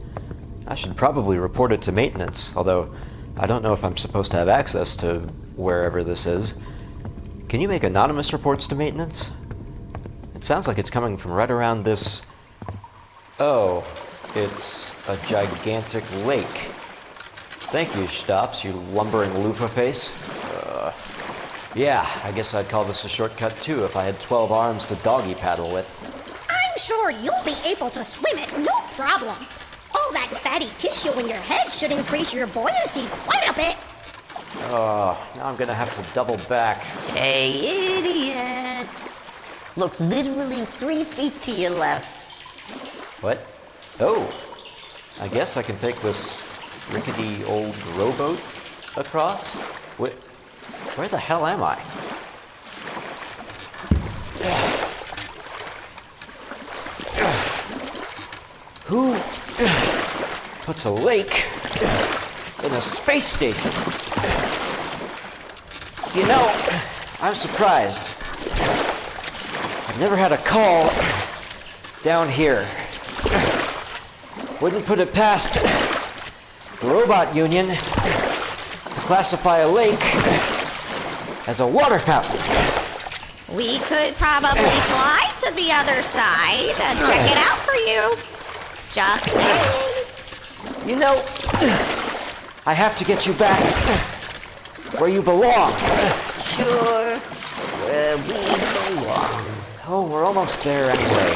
I should probably report it to maintenance, although I don't know if I'm supposed to have access to wherever this is. Can you make anonymous reports to maintenance? It sounds like it's coming from right around this... Oh, it's a gigantic lake. Thank you, Xtopps, you lumbering loofah face. Yeah, I guess I'd call this a shortcut too if I had 12 arms to doggy paddle with. I'm sure you'll be able to swim it, no problem. All that fatty tissue in your head should increase your buoyancy quite a bit. Oh, now I'm gonna have to double back. Hey, idiot! Look literally 3 feet to your left. What? Oh, I guess I can take this rickety old rowboat across? Where the hell am I? Who puts a lake in a space station? You know, I'm surprised. I've never had a call down here. Wouldn't put it past the robot union to classify a lake as a water fountain. We could probably fly to the other side and check it out for you. Just saying. You know, I have to get you back where you belong. Sure, where we belong. Oh, we're almost there anyway.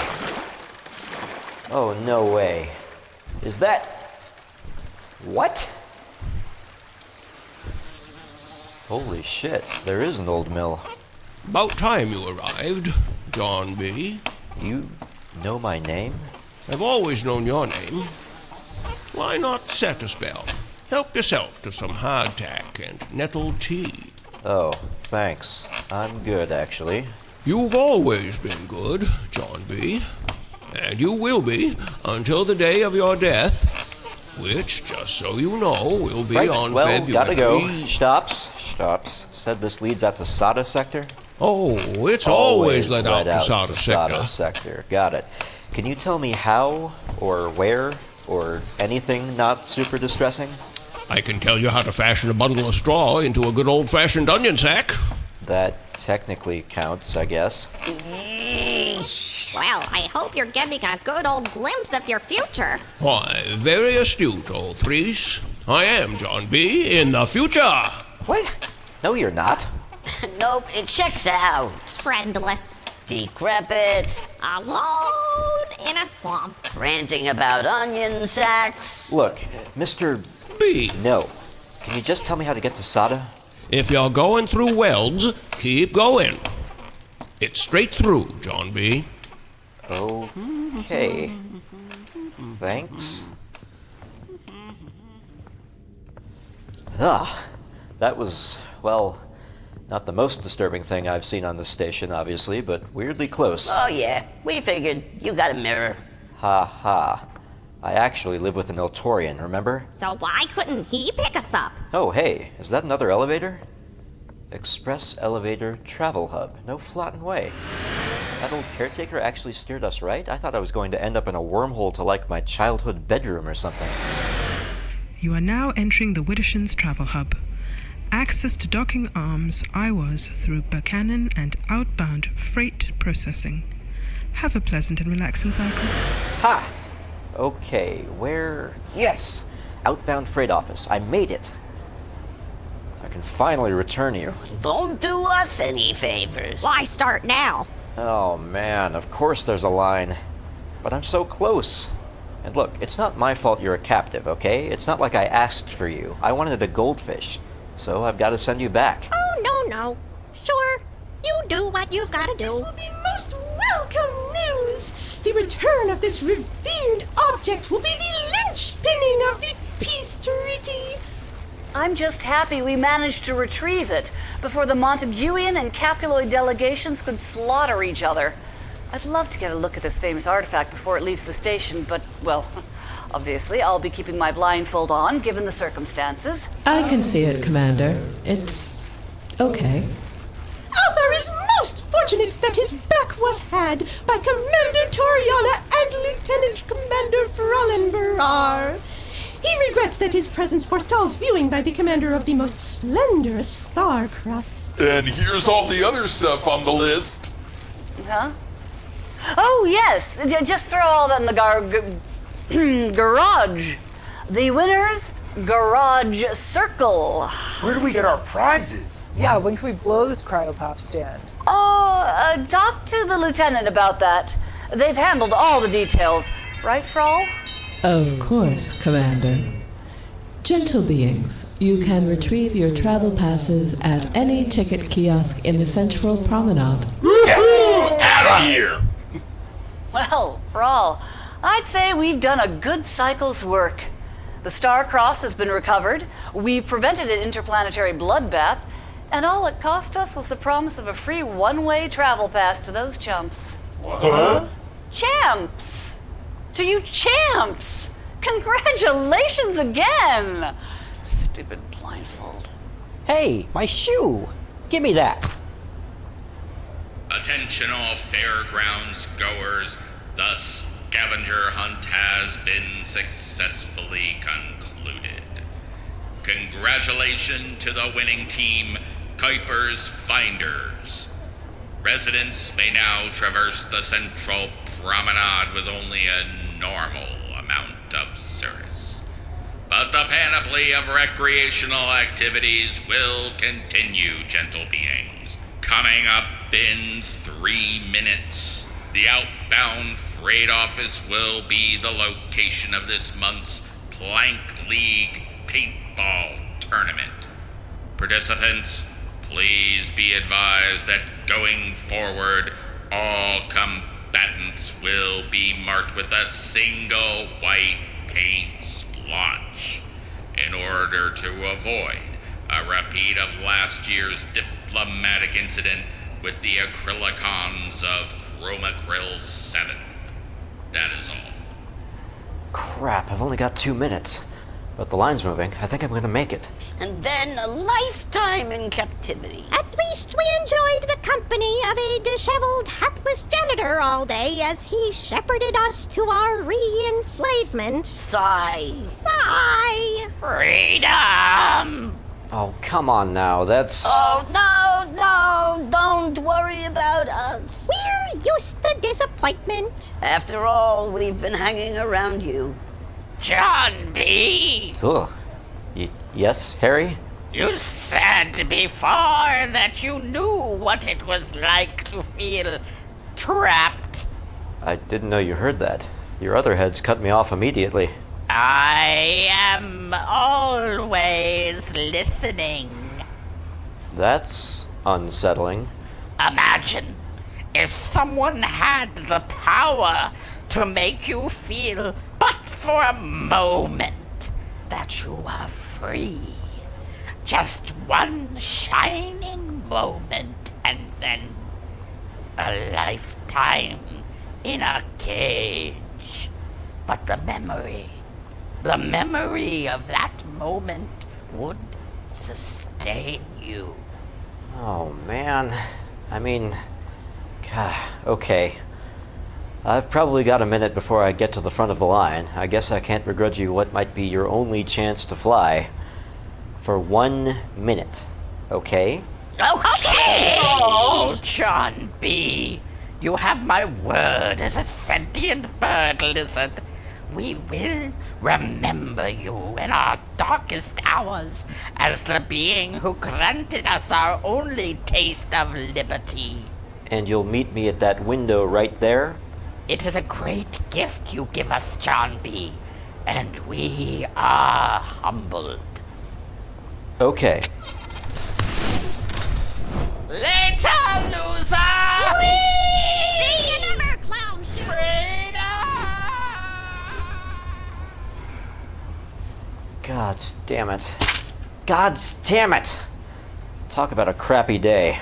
Oh, no way. Is that... What? Holy shit, there is an old mill. About time you arrived, John B. You know my name? I've always known your name. Why not set a spell? Help yourself to some hardtack and nettle tea. Oh, thanks. I'm good, actually. You've always been good, John B. And you will be until the day of your death, which, just so you know, will be on February... Gotta go. Xtopps said this leads out to Sada sector? Oh, it's always led out to Sada sector. Got it. Can you tell me how, or where, or anything not super distressing? I can tell you how to fashion a bundle of straw into a good old-fashioned onion sack. That technically counts, I guess. Well, I hope you're getting a good old glimpse of your future. Why, very astute, old Threece. I am John B. in the future. What? No, you're not. Nope, it checks out. Friendless. Decrepit. Alone in a swamp. Ranting about onion sacks. Look, Mr. B. No. Can you just tell me how to get to Sada? If you're going through welds, keep going. It's straight through, John B. Okay. Thanks. That was, well, not the most disturbing thing I've seen on this station, obviously, but weirdly close. Oh yeah, we figured. You got a mirror. Ha ha. I actually live with an Torian, remember? So why couldn't he pick us up? Oh, hey, is that another elevator? Express Elevator Travel Hub. No flotting way. That old caretaker actually steered us right? I thought I was going to end up in a wormhole to, like, my childhood bedroom or something. You are now entering the Widdershins Travel Hub. Access to docking arms IWAS through Buchanan and outbound freight processing. Have a pleasant and relaxing cycle. Ha! Okay, where... Yes! Outbound freight office. I made it. I can finally return you. Don't do us any favors. Why start now? Oh man, of course there's a line. But I'm so close. And look, it's not my fault you're a captive, okay? It's not like I asked for you. I wanted a goldfish. So I've got to send you back. Oh, no. Sure, you do what you've got to do. This will be most welcome news. The return of this revered object will be the linchpinning of the peace treaty. I'm just happy we managed to retrieve it before the Montaguian and Capuloid delegations could slaughter each other. I'd love to get a look at this famous artifact before it leaves the station, but, well, obviously I'll be keeping my blindfold on, given the circumstances. I can see it, Commander. It's okay. Althaar is most fortunate that his back was had by Commander Torianna and Lieutenant Commander Frallen-Br'ar. He regrets that his presence forestalls viewing by the commander of the most splendorous star crust. And here's all the other stuff on the list. Huh? Oh, yes! Just throw all that in the garage. The winner's garage circle. Where do we get our prizes? Yeah, when can we blow this cryopop stand? Oh, talk to the lieutenant about that. They've handled all the details. Right, Frall? Of course, Commander. Gentle beings, you can retrieve your travel passes at any ticket kiosk in the Central Promenade. Yes! Out of here! Well, Frall, I'd say we've done a good cycle's work. The Star Cross has been recovered, we've prevented an interplanetary bloodbath, and all it cost us was the promise of a free one-way travel pass to those chumps. Huh? Champs! To you champs! Congratulations again! Stupid blindfold. Hey, my shoe! Give me that! Attention all fairgrounds goers, the scavenger hunt has been successfully concluded. Congratulations to the winning team, Kuiper's Finders. Residents may now traverse the Central Promenade with only a normal amount of service. But the panoply of recreational activities will continue, gentle beings. Coming up in 3 minutes, the outbound freight office will be the location of this month's Plank League Paintball tournament. Participants, please be advised that going forward, all combatants will be marked with a single white paint splotch in order to avoid a repeat of last year's diplomatic incident with the acrylicons of Chromacryl 7. That is all. Crap, I've only got 2 minutes. But the line's moving. I think I'm going to make it. And then a lifetime in captivity. At least we enjoyed the company of a disheveled, hapless janitor all day as he shepherded us to our re-enslavement. Sigh. Sigh. Freedom! Oh, come on now, that's... Oh, no, don't worry about us. We're used to disappointment. After all, we've been hanging around you. John B. Ugh. Yes, Harry? You said before that you knew what it was like to feel trapped. I didn't know you heard that. Your other heads cut me off immediately. I am always listening. That's unsettling. Imagine if someone had the power to make you feel, but for a moment, that you are free. Just one shining moment, and then a lifetime in a cage. But the memory of that moment would sustain you. Oh, man. I mean... God, okay. I've probably got a minute before I get to the front of the line. I guess I can't begrudge you what might be your only chance to fly. For 1 minute, okay? Okay! Oh, John B. You have my word as a sentient bird lizard. We will remember you in our darkest hours as the being who granted us our only taste of liberty. And you'll meet me at that window right there? It is a great gift you give us, John B., and we are humbled. Okay. Later, loser! See you never, clown shoe! God damn it. God damn it! Talk about a crappy day.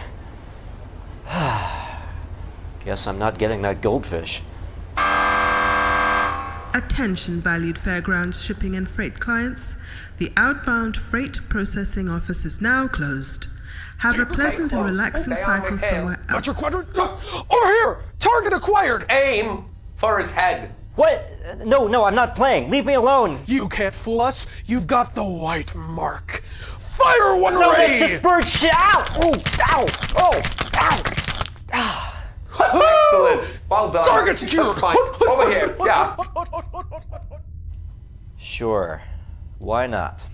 Guess I'm not getting that goldfish. Attention, valued fairgrounds shipping and freight clients. The outbound freight processing office is now closed. Have a pleasant and relaxing cycle somewhere else. Got your quadrant? Over here! Target acquired! Aim for his head. What? No, I'm not playing. Leave me alone. You can't fool us. You've got the white mark. Fire one no, ray! That's just bird shit. Ow! Oh! Ow! Excellent. Well done. Target secure. That's fine. Over here. Yeah. Sure. Why not?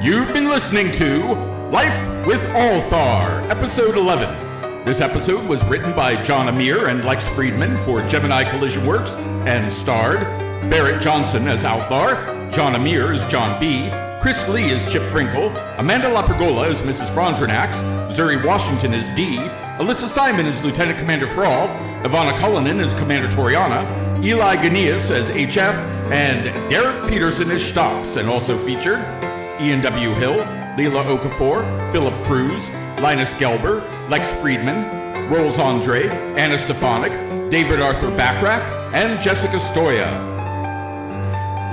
You've been listening to Life with Althaar, Episode 11. This episode was written by John Amir and Lex Friedman for Gemini Collision Works and starred Berit Johnson as Althaar, John Amir as John B., Chris Lee as Chip Frinkel, Amanda La Pergola as Mrs. Frondrinax, Zuri Washington as D, Alyssa Simon as Lieutenant Commander Frall, Ivanna Cullinan as Commander Torianna, Eli Ganias as HF, and Derrick Peterson as Xtopps, and also featured Ian W. Hill, Leela Okafor, Philip Cruz, Linus Gelber, Lex Friedman, Rolls Andre, Anna Stefanik, David Arthur Backrack, and Jessica Stoya.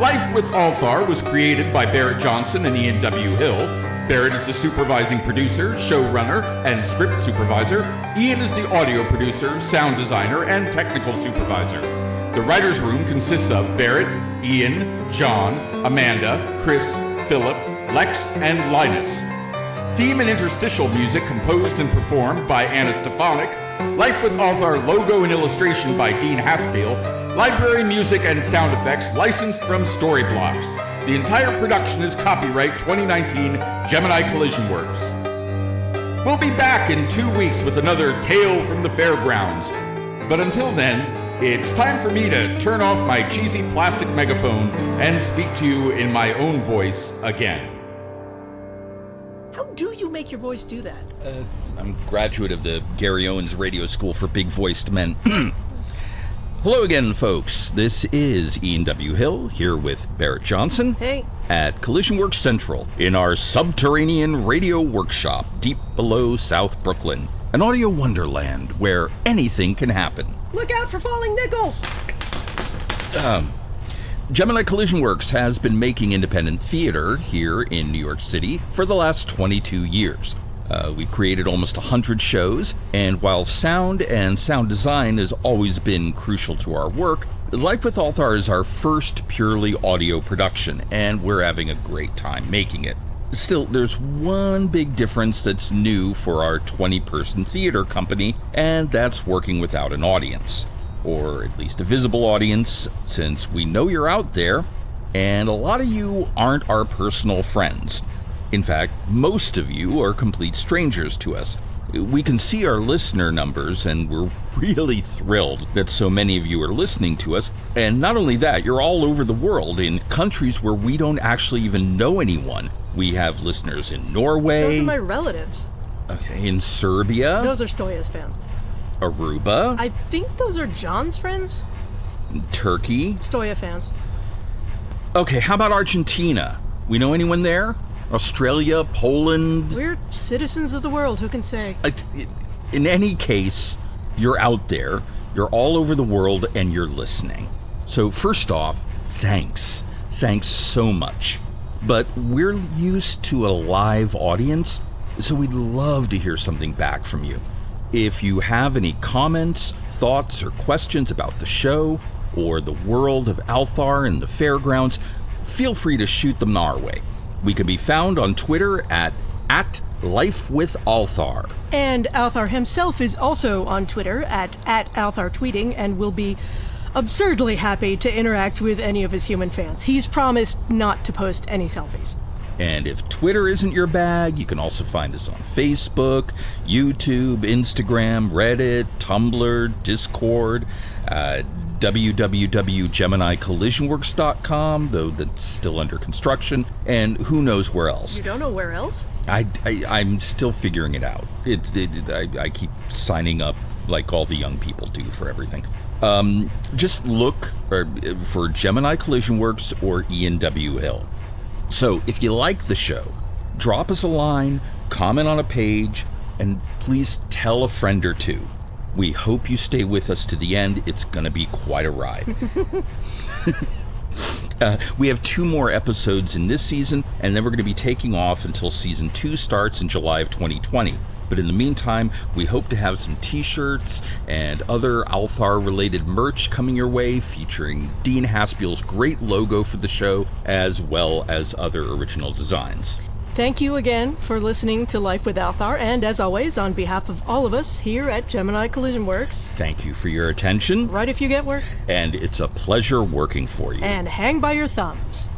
Life with Althaar was created by Berit Johnson and Ian W. Hill. Berit is the supervising producer, showrunner, and script supervisor. Ian is the audio producer, sound designer, and technical supervisor. The writer's room consists of Berit, Ian, John, Amanda, Chris, Philip, Lex, and Linus. Theme and interstitial music composed and performed by Anna Stefanik. Life with Althaar logo and illustration by Dean Haspiel. Library music and sound effects licensed from Storyblocks. The entire production is copyright 2019 Gemini Collision Works. We'll be back in 2 weeks with another Tale from the Fairgrounds. But until then, it's time for me to turn off my cheesy plastic megaphone and speak to you in my own voice again. How do you make your voice do that? I'm a graduate of the Gary Owens Radio School for Big-Voiced Men. Hello again, folks. This is Ian W. Hill, here with Berit Johnson. Hey. At Collision Works Central, in our subterranean radio workshop, deep below South Brooklyn. An audio wonderland where anything can happen. Look out for falling nickels! Gemini Collision Works has been making independent theater here in New York City for the last 22 years. We've created almost 100 shows, and while sound and sound design has always been crucial to our work, Life with Althaar is our first purely audio production, and we're having a great time making it. Still, there's one big difference that's new for our 20-person theater company, and that's working without an audience. Or at least a visible audience, since we know you're out there, and a lot of you aren't our personal friends. In fact, most of you are complete strangers to us. We can see our listener numbers, and we're really thrilled that so many of you are listening to us. And not only that, you're all over the world, in countries where we don't actually even know anyone. We have listeners in Norway. Those are my relatives. Okay, in Serbia. Those are Stoya's fans. Aruba. I think those are John's friends. Turkey. Stoya fans. Okay, how about Argentina? We know anyone there? Australia, Poland? We're citizens of the world, who can say? In any case, you're out there, you're all over the world, and you're listening. So first off, thanks. Thanks so much. But we're used to a live audience, so we'd love to hear something back from you. If you have any comments, thoughts, or questions about the show, or the world of Althaar and the fairgrounds, feel free to shoot them our way. We can be found on Twitter at Life with Althaar. And Althaar himself is also on Twitter at Althaar Tweeting and will be absurdly happy to interact with any of his human fans. He's promised not to post any selfies. And if Twitter isn't your bag, you can also find us on Facebook, YouTube, Instagram, Reddit, Tumblr, Discord, www.geminicollisionworks.com, though that's still under construction, and who knows where else. You don't know where else? I'm still figuring it out. I keep signing up like all the young people do for everything. Just look for Gemini Collision Works or Ian W. Hill. So if you like the show, drop us a line, comment on a page, and please tell a friend or two. We hope you stay with us to the end. It's going to be quite a ride. We have 2 more episodes in this season, and then we're going to be taking off until season 2 starts in July of 2020. But in the meantime, we hope to have some t-shirts and other Althaar-related merch coming your way, featuring Dean Haspiel's great logo for the show, as well as other original designs. Thank you again for listening to Life with Althaar, and as always, on behalf of all of us here at Gemini Collision Works, thank you for your attention. Right if you get work. And it's a pleasure working for you. And hang by your thumbs.